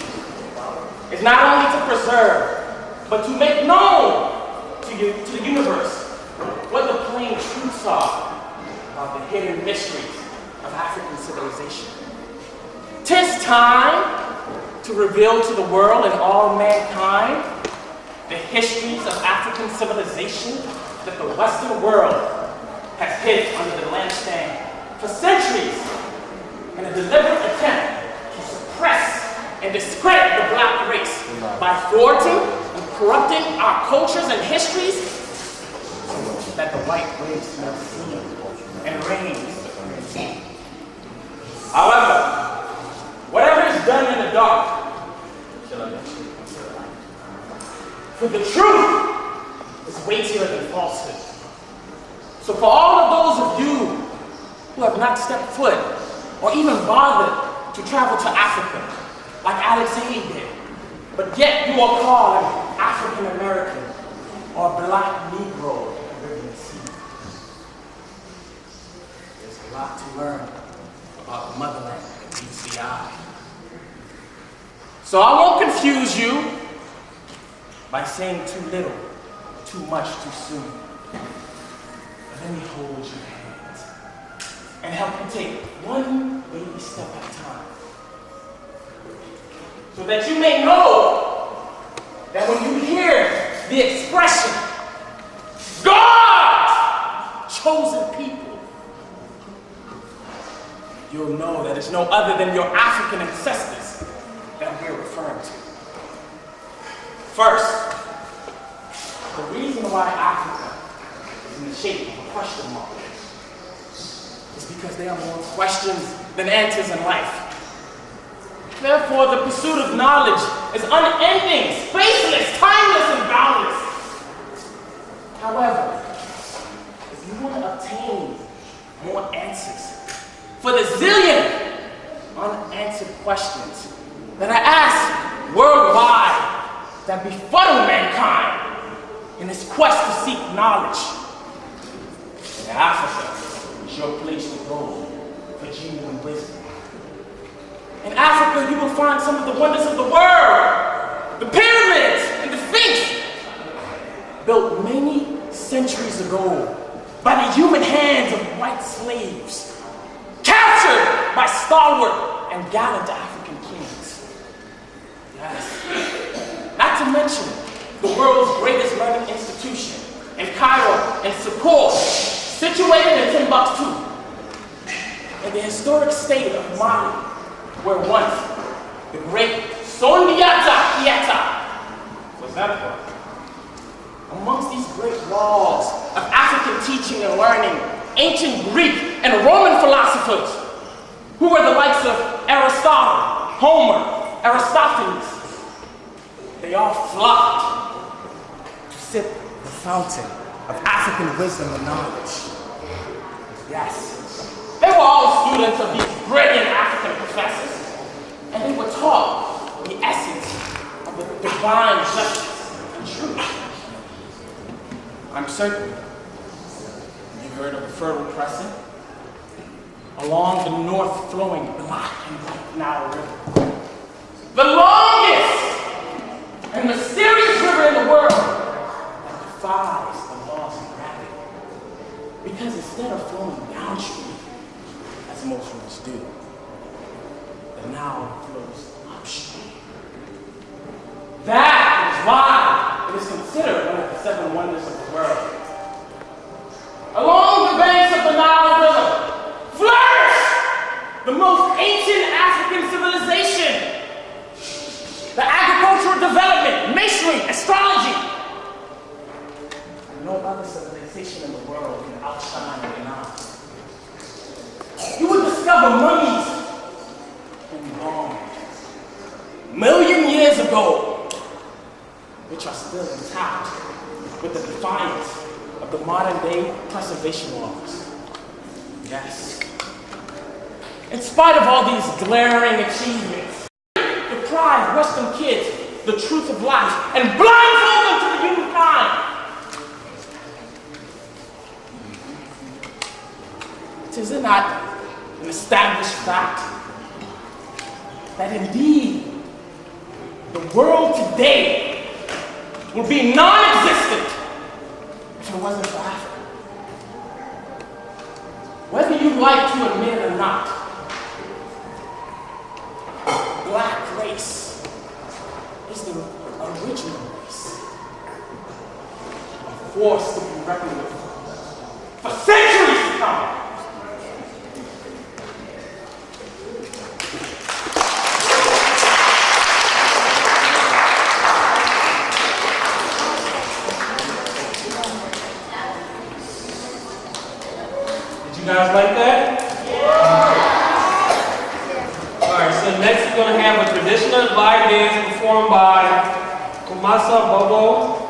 F: is not only to preserve, but to make known to the universe what the plain truths are about the hidden mysteries of African civilization. 'Tis time to reveal to the world and all mankind the histories of African civilization that the Western world has hid under the lampstand for centuries in a deliberate attempt to suppress and discredit the black race by thwarting and corrupting our cultures and histories that the white race may see and reign. However, whatever is done in the dark, for the truth is weightier than falsehood. So for all of those of you who have not stepped foot or even bothered to travel to Africa, like Alex Haley did, but yet you are called an African American or Black Negro of the Caribbean Sea. There's a lot to learn about the motherland that meets the eye. So I won't confuse you by saying too little, too much, too soon. But let me hold your hand and help you take one baby step at a time, so that you may know that when you hear the expression, God's chosen people, you'll know that it's no other than your African ancestors that we're referring to. First, the reason why Africa is in the shape of a question mark is because there are more questions than answers in life. Therefore, the pursuit of knowledge is unending, spaceless, timeless, and boundless. However, if you want to obtain more answers for the zillion unanswered questions that are asked worldwide that befuddle mankind in its quest to seek knowledge, Africa is your place to go for genuine wisdom. In Africa, you will find some of the wonders of the world. The pyramids and the Sphinx, built many centuries ago by the human hands of white slaves, captured by stalwart and gallant African kings. Yes. Not to mention the world's greatest learning institution in Cairo and Sukkur, situated in Timbuktu, in the historic state of Mali, where once the great Sondiata Keita was edified. Amongst these great walls of African teaching and learning, ancient Greek and Roman philosophers, who were the likes of Aristotle, Homer, Aristophanes, they all flocked to sip the fountain of African wisdom and knowledge. Yes, they were all students of these brilliant African professors, and they were taught the essence of the divine justice and truth. I'm certain you heard of the Fertile Crescent along the north-flowing Black and White Nile River, the longest and mysterious river in the world that defies the laws of gravity. Because instead of flowing downstream, as most rivers do, the Nile flows upstream. That is why it is considered one of the 7 wonders of the world. Along the banks of the Nile River flourished the most ancient African civilization. The agricultural development, masonry, astrology. No other civilization in the world can outshine the Nile. You will discover mummies embalmed million years ago, which are still intact with the defiance of the modern day preservation laws. Yes. In spite of all these glaring achievements, deprive Western kids the truth of life and blindfold them to the humankind. Is it not an established fact that indeed the world today will be non-existent if it wasn't for Africa? Whether you like to admit it or not, Black race is the original race. force to be reckoned with for centuries to come. Did you guys like that? Alright, so next we're going to have a traditional live dance performed by Kumasa Bobo.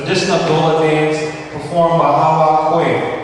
C: traditional Dola dance performed by Hawa Kwe.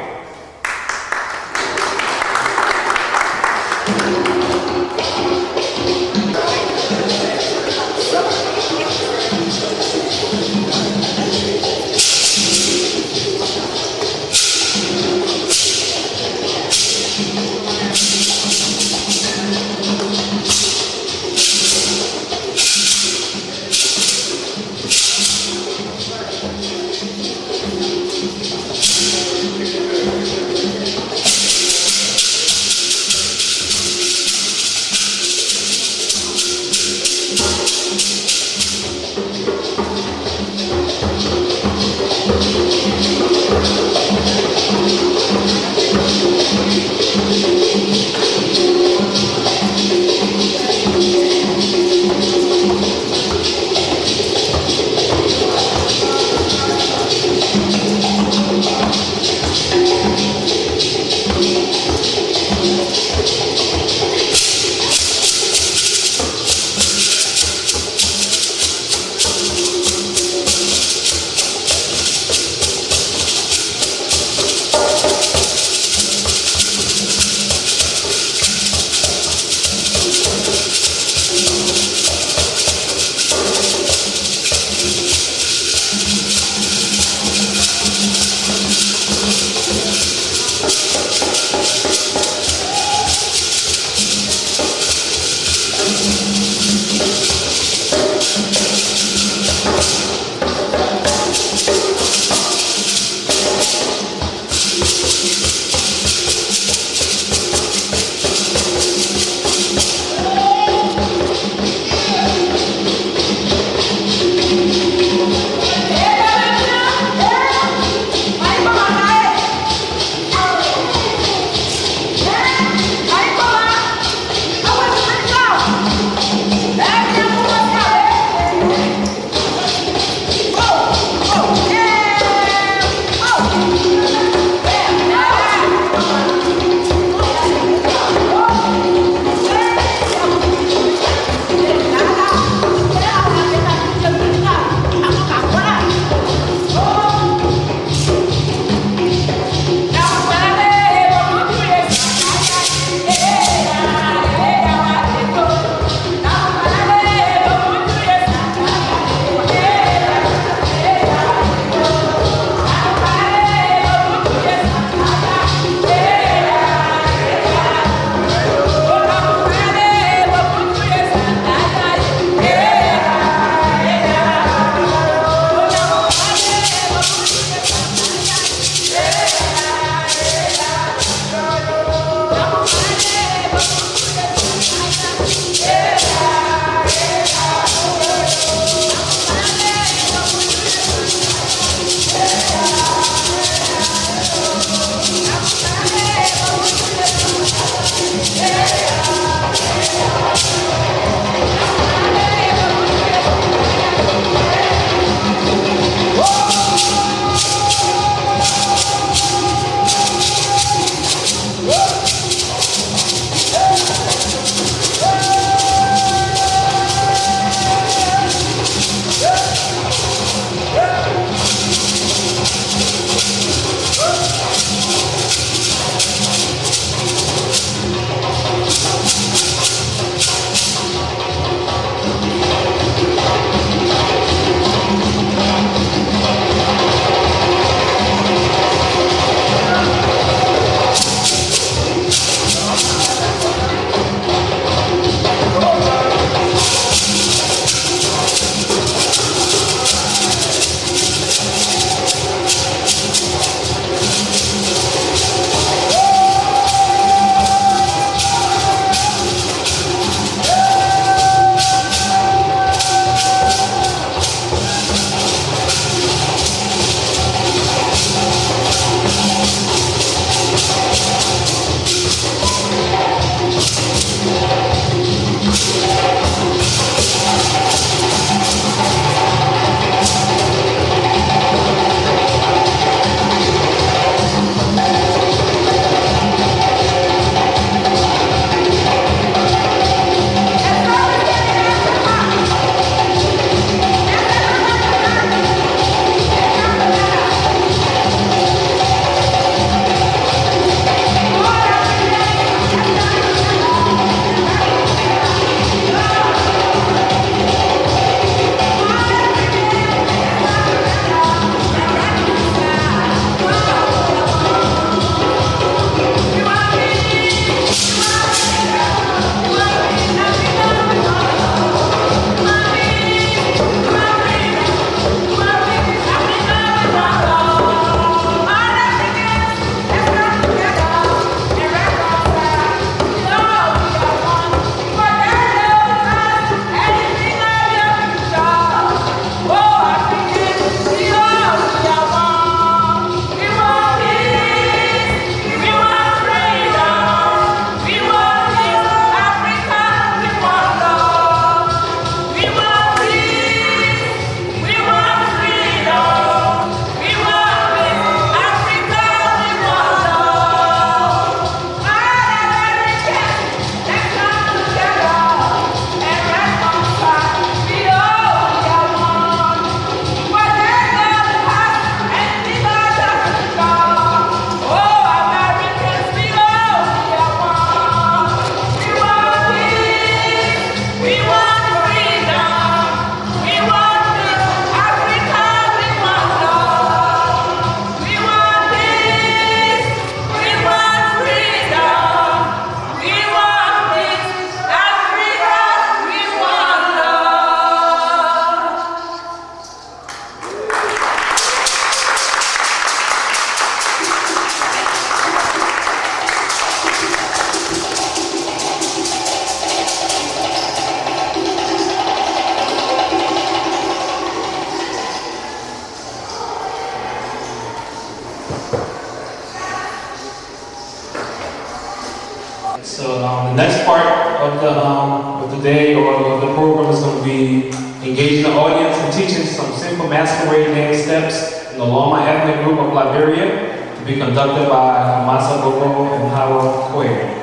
C: So the next part of the day or of the program is going to be engaging the audience and teaching some simple masquerade dance steps in the Loma ethnic group of Liberia to be conducted by Masa Bobo and Hawa Kwe.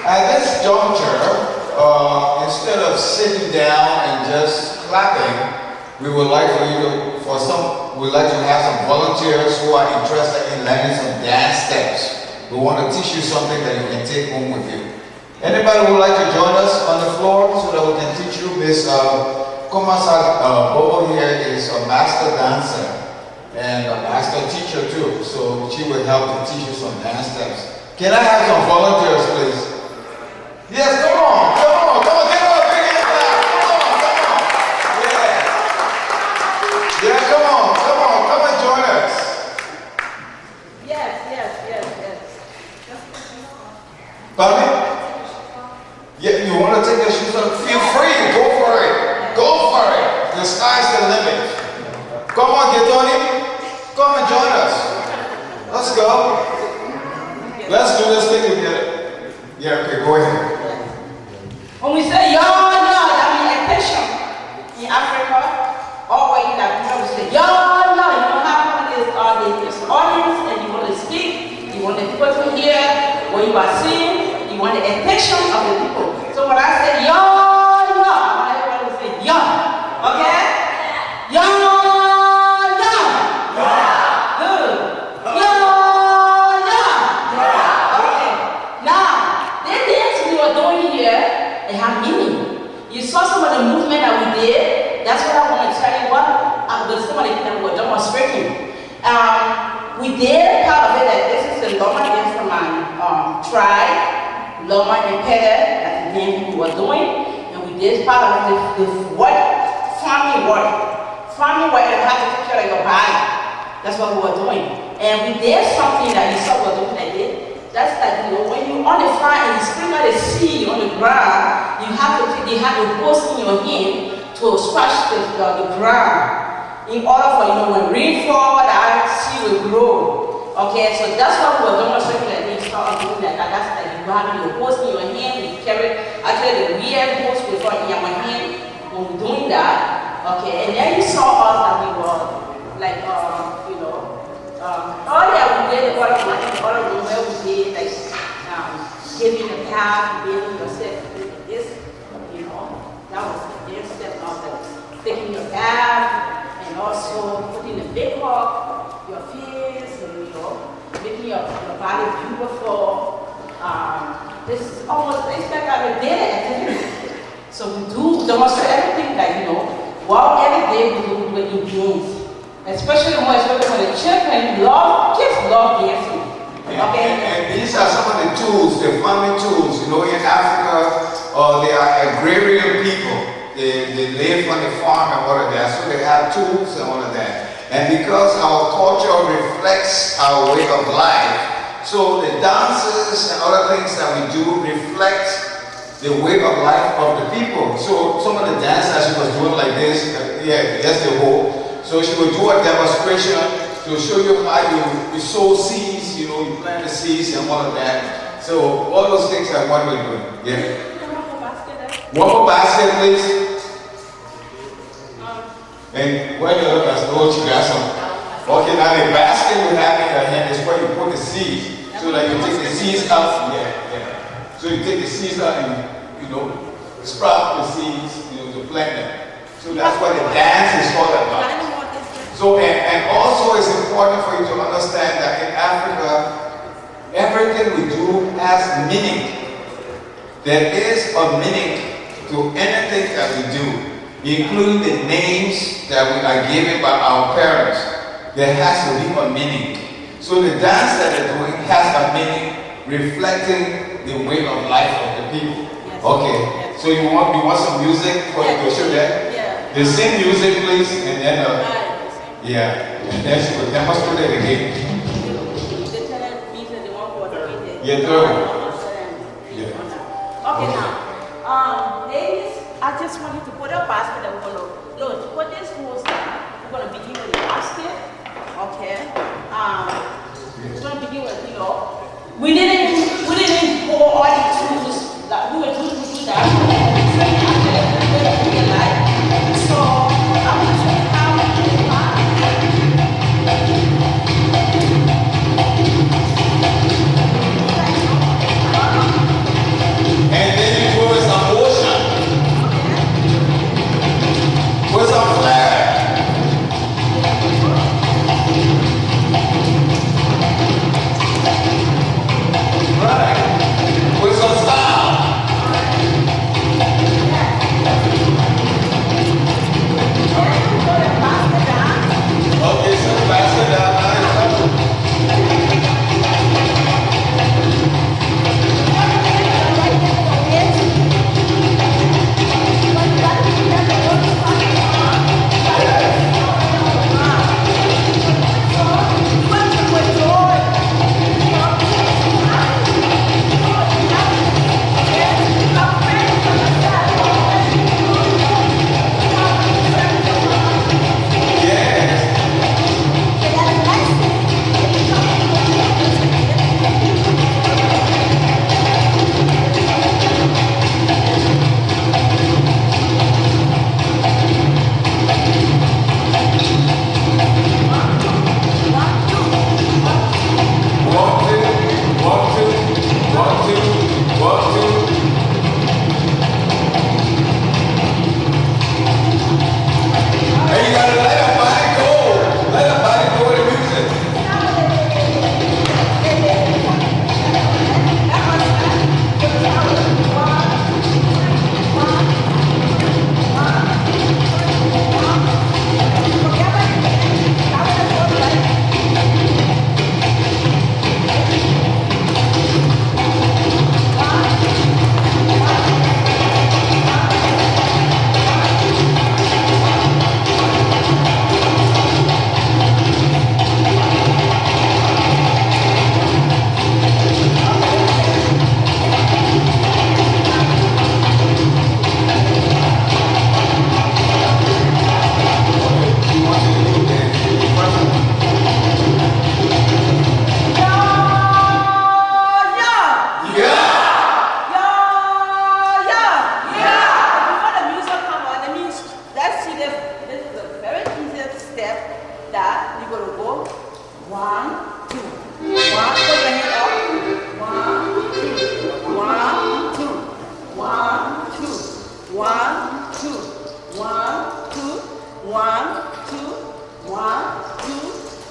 A: At this juncture, instead of sitting down and just clapping, we would like for you to, we'd like to have some volunteers who are interested in learning some dance steps. We want to teach you something that you can take home with you. Anybody who would like to join us on the floor so that we can teach you? Miss Komasa Bobo here is a master dancer and a master teacher too, so she will help to teach you some dance steps. Can I have some volunteers, please? Yes, come on, get on, big hand clap, yeah. Yeah, come and join us.
B: Yes.
A: Pardon me? Yeah, you want to take your shoes off? Feel free, go for it. The sky's the limit. Come on, Dehkontee, come and join us. Let's go. Let's do this thing together. Yeah, okay, go ahead.
G: When we say y'all, that means attention. In Africa, or where you have people say y'all, you know how it is, there's the audience and you want to speak, you want the people to hear what you are saying, you want the attention of the people. So when I say y'all, I want everybody to say y'all, okay? Y'all. You saw some of the movement that we did. That's what I want to tell you what some of the things that we were demonstrating. We did part of it that this is the Loma dance from my tribe, Loma and Peder, that's the dance we were doing. And we did part of the farming work. Farming work, you have to take care of your body. That's what we were doing. And we did something that you saw we were doing that did. That's like, when you're on the fire and you sprinkle the seed on the ground, you have a hose in your hand to scratch the ground. In order for, when rain fall, that seed will grow. Okay, so that's what we're demonstrating that they start doing that. That's like you have your hose in your hand, you carry, actually the real hose before in your hand when we're doing that. Okay, and then you saw us that we were like, earlier we did all of where we did like giving the path, building yourself, this, that was the next step of the taking your bath and also putting the big hug, your face, and making your body beautiful. This is almost it's like a daily activity. So we do demonstrate everything that every day we do with the beings. Especially when the children kids love dancing. Okay?
A: And these are some of the tools, the farming tools. In Africa, they are agrarian people. They live on the farm and all of that, so they have tools and all of that. And because our culture reflects our way of life, so the dances and other things that we do reflect the way of life of the people. So some of the dances she was doing like this, that's the whole. So she will do a demonstration to show you how you sow seeds, you plant the seeds and all of that. So all those things are what we're doing. Yeah. One more basket, please. And when you look at those, you got some. Okay, now the basket we have in your hand is where you put the seeds. So that you take the seeds out. Yeah. So you take the seeds out and sprout the seeds, to plant them. So that's what the dance is all about. So, and also it's important for you to understand that in Africa, everything we do has meaning. There is a meaning to anything that we do, including the names that we are given by our parents. There has to be a meaning. So the dance that they're doing has a meaning reflecting the way of life of the people. Okay, so you want some music for to show that? They sing music, please, and then and then she will demonstrate it again. Yeah,
G: Okay, now, ladies, I just want you to put a basket and we're going to load. Put this hose down. We're going to begin with the basket. Okay. We're going to begin with, we didn't pour all the tools that we were doing to do that. So, I want to show you how we do that.
A: And then you go with some motion. With some flair. Right. With some style.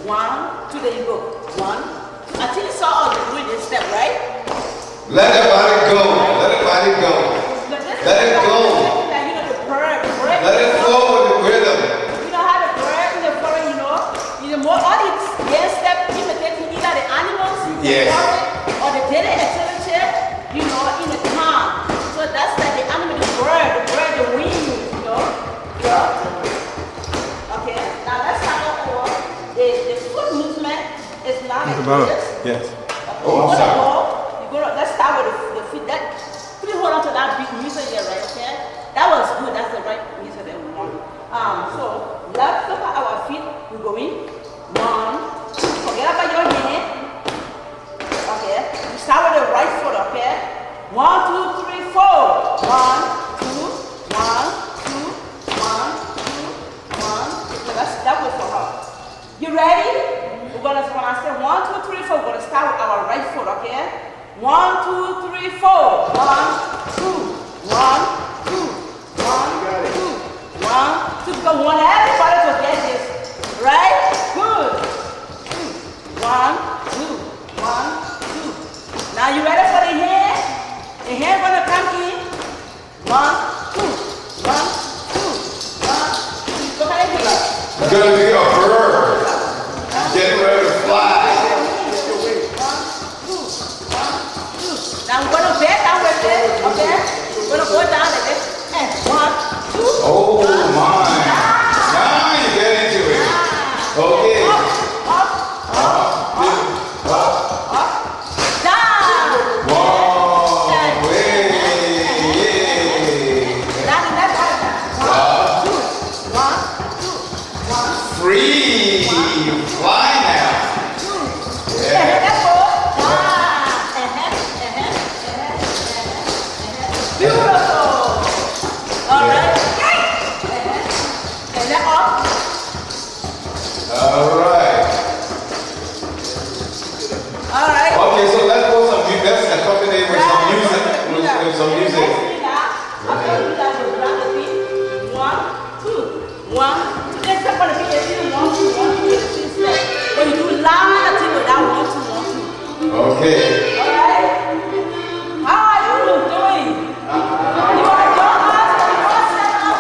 G: 1, 2, there you go. 1. I think you saw all the doing this step, right?
A: Let the body go. Let the body go. Let it go.
G: You know the bird.
A: Let it flow with the rhythm.
G: You know how the bird in the forest, more all these dance steps imitating either the animals in the
A: Yes.
G: forest or the daily activity, in the town. So that's like the animal, the bird, the wind, Yeah. Okay, now let's start over. The foot movement is not like this.
A: Yes.
G: Okay,
A: Oh, I'm sorry.
G: Let's start with the feet. Please hold on to that beat music there, right? Okay? That was good. That's the right music that we want. So let's look at our feet. We go in. 1. Forget about your hand. Okay. We start with the right foot. Okay. 1, 2, 3, 4. 1, 2, 1, 2, 1, 2, 1. So that was for her. You ready? When I say 1, 2, 3, 4, we're gonna start with our right foot, okay? 1, 2, 3, 4. 1, 2, 1, 2, 1, 2, 1, 2. Because we want everybody to get this, right? Good. 1, 2, 1, 2. Now you ready for the hand? The hand gonna come in. 1, 2, 1, 2, 1, 2. Look at it here.
A: It's gonna be a bird. Get ready to fly.
G: 1, 2, 1, 2. Now we're gonna bend down with it, okay? We're gonna go down like this. And 1, 2.
A: Oh
G: 1,
A: my. Now you get into it. Okay.
G: Up, up, up,
A: Up.
G: down.
A: Wow.
G: And
A: Way.
G: now the next one. 1, 2, 1, 2, 1.
A: Free. Fly now.
G: Yeah, let's go. Beautiful. All right. And then up.
A: All right.
G: All right.
A: Okay, so let's go some music. Let's accompany with some music. With some music.
G: Okay, we got to grab the beat. 1, 2, 1. Today's not going to be a few 1, 2, 1, 2, 3 steps. But you do loud until without 1, 2, 1, 2.
A: Okay.
G: All right. How are you doing? You want to join us? You want to stand up?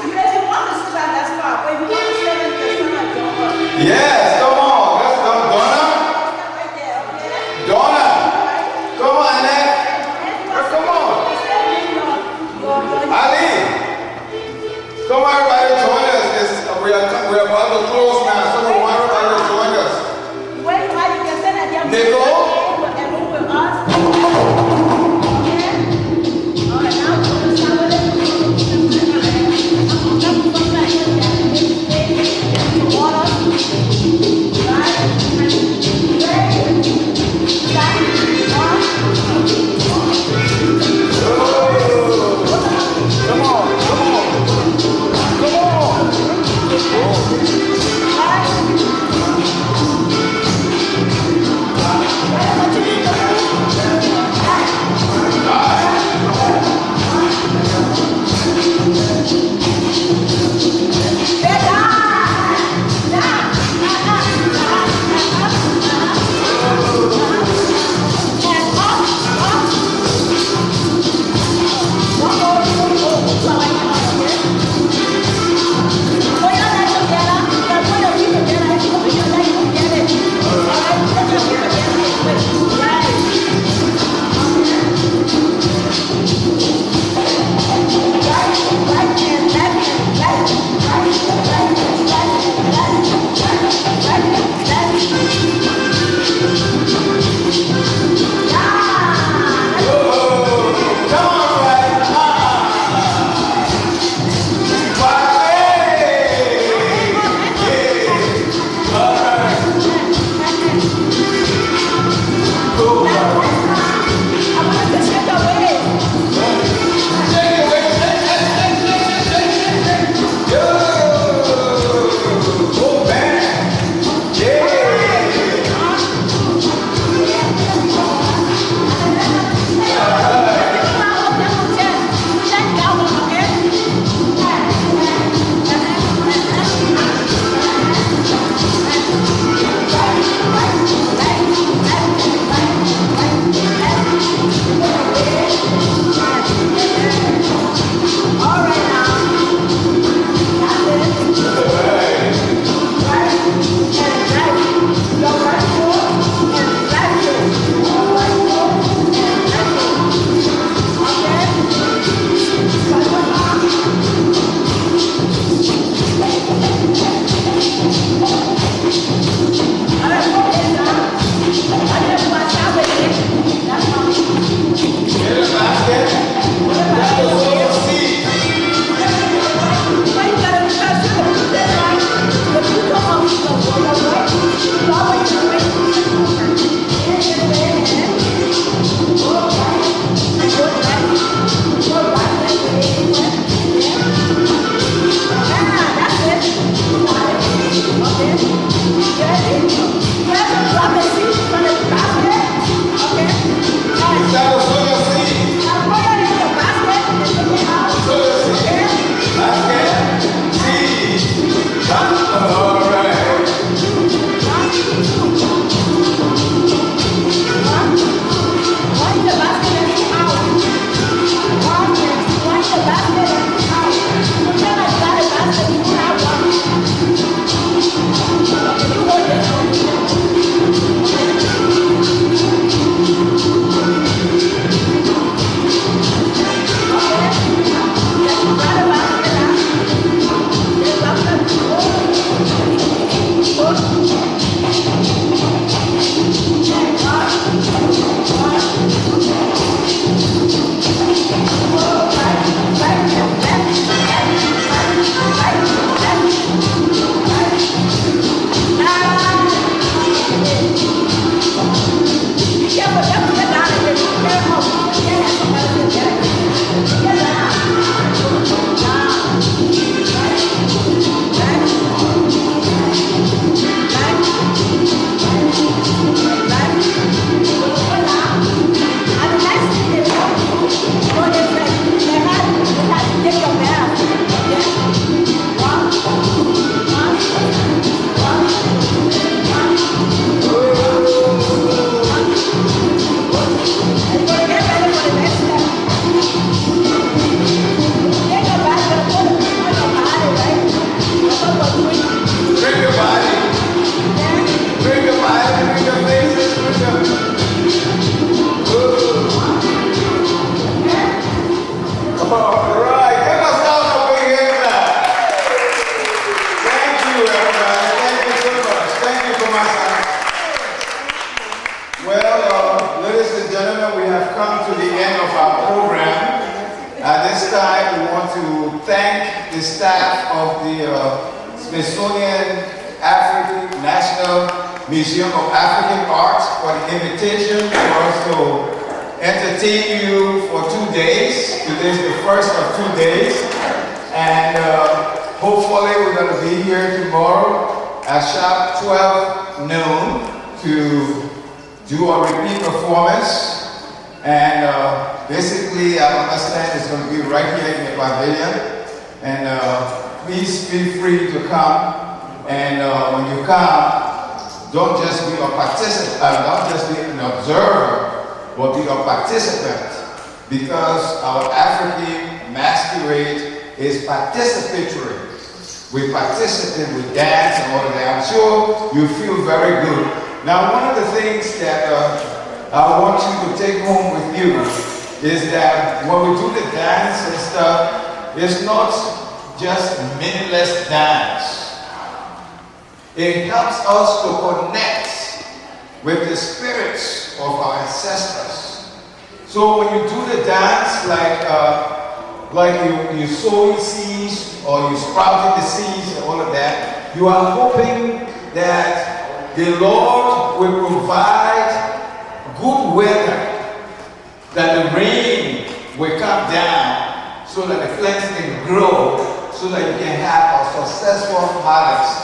G: If you want to stand, that's fine. But if you want to stand, you can stand and join us.
A: Yes, come on. Let's go. Donna.
G: Stand right there, okay?
A: Donna. Come on, Annette. Come on. Ali. Come on, everybody, join us. We're about to close now, so we want everybody to join us.
G: Where you are, you can stand at your
A: Nicole?
G: and move with us. Okay? All right, now we're going to start with it. Water. Right? Ready? 1, 2, 1.
A: Come on. thank the staff of the Smithsonian National Museum of African Art for the invitation for us to entertain you for 2 days. Today is the first of 2 days. And hopefully we're going to be here tomorrow at sharp 12 noon to do a repeat performance. And basically, I understand it's going to be right here in the pavilion. And please feel free to come. And when you come, don't just be a participant, don't just be an observer, but be a participant. Because our African masquerade is participatory. We participate, we dance and all of that. I'm sure you feel very good. Now, one of the things that I want you to take home with you is that when we do the dance and stuff, it's not just meaningless dance. It helps us to connect with the spirits of our ancestors. So when you do the dance, like you sowing seeds or you sprouting the seeds and all of that, you are hoping that the Lord will provide good weather, that the rain will come down so that the plants can grow, so that you can have a successful harvest.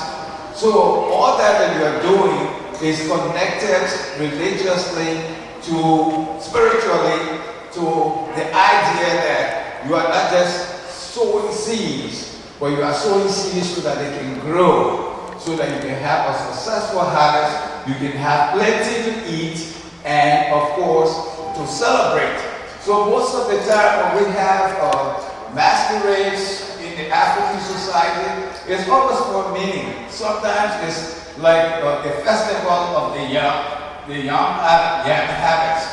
A: So all that you are doing is connected religiously spiritually to the idea that you are not just sowing seeds, but you are sowing seeds so that they can grow, so that you can have a successful harvest, you can have plenty to eat, and of course, to celebrate. So most of the time when we have masquerades in the African society, it's always for meaning. Sometimes it's like a festival of the young harvest,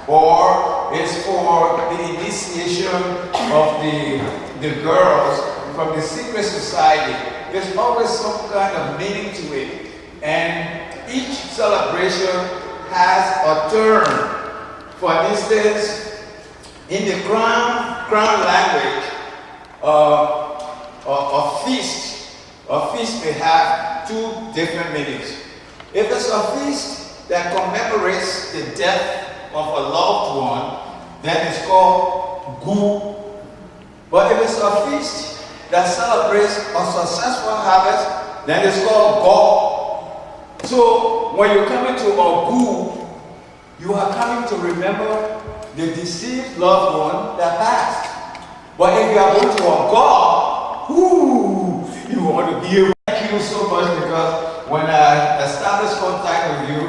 A: or it's for the initiation of the girls from the secret society. There's always some kind of meaning to it, and each celebration has a term. For instance, in the Crown language, a feast may have 2 different meanings. If it's a feast that commemorates the death of a loved one, then it's called Gu. But if it's a feast that celebrates a successful harvest, then it's called Go. So when you come into a Gu, you are coming to remember the deceived loved one that passed. But if you are going to a God, you want to be able. Thank you so much, because when I established contact with you,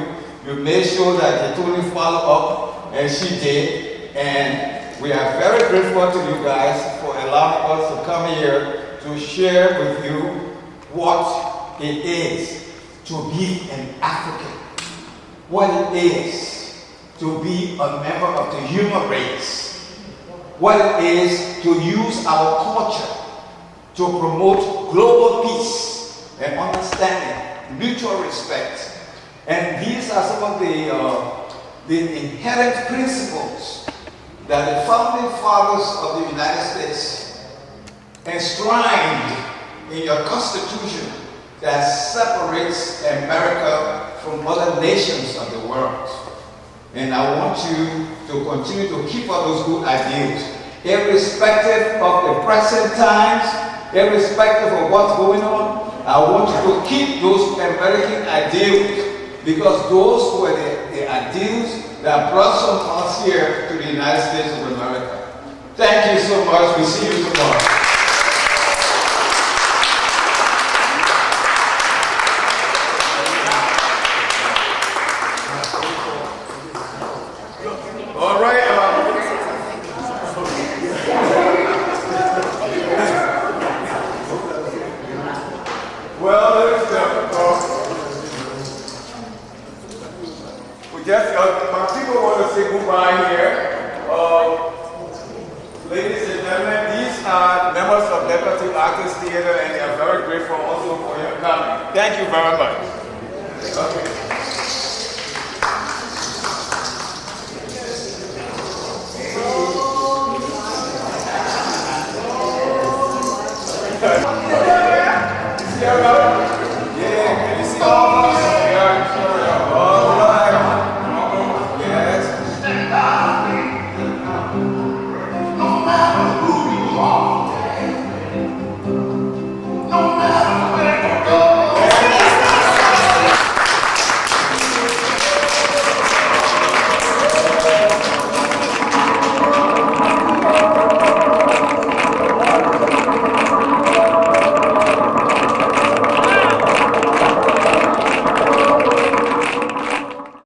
A: you made sure that you totally follow up, and she did. And we are very grateful to you guys for allowing us to come here to share with you what it is to be an African, what it is to be a member of the human race, what it is to use our culture to promote global peace and understanding, mutual respect. And these are some of the inherent principles that the founding fathers of the United States enshrined in your Constitution that separates America from other nations of the world. And I want you to continue to keep up those good ideals, irrespective of the present times, irrespective of what's going on. I want you to keep those American ideals, because those were the ideals that brought some of us here to the United States of America. Thank you so much. We'll see you tomorrow. All right. Well, ladies and gentlemen, my people want to say goodbye here. Ladies and gentlemen, these are members of Dehkontee Artists Theater, and they are very grateful also for your coming. Thank you very much. Okay.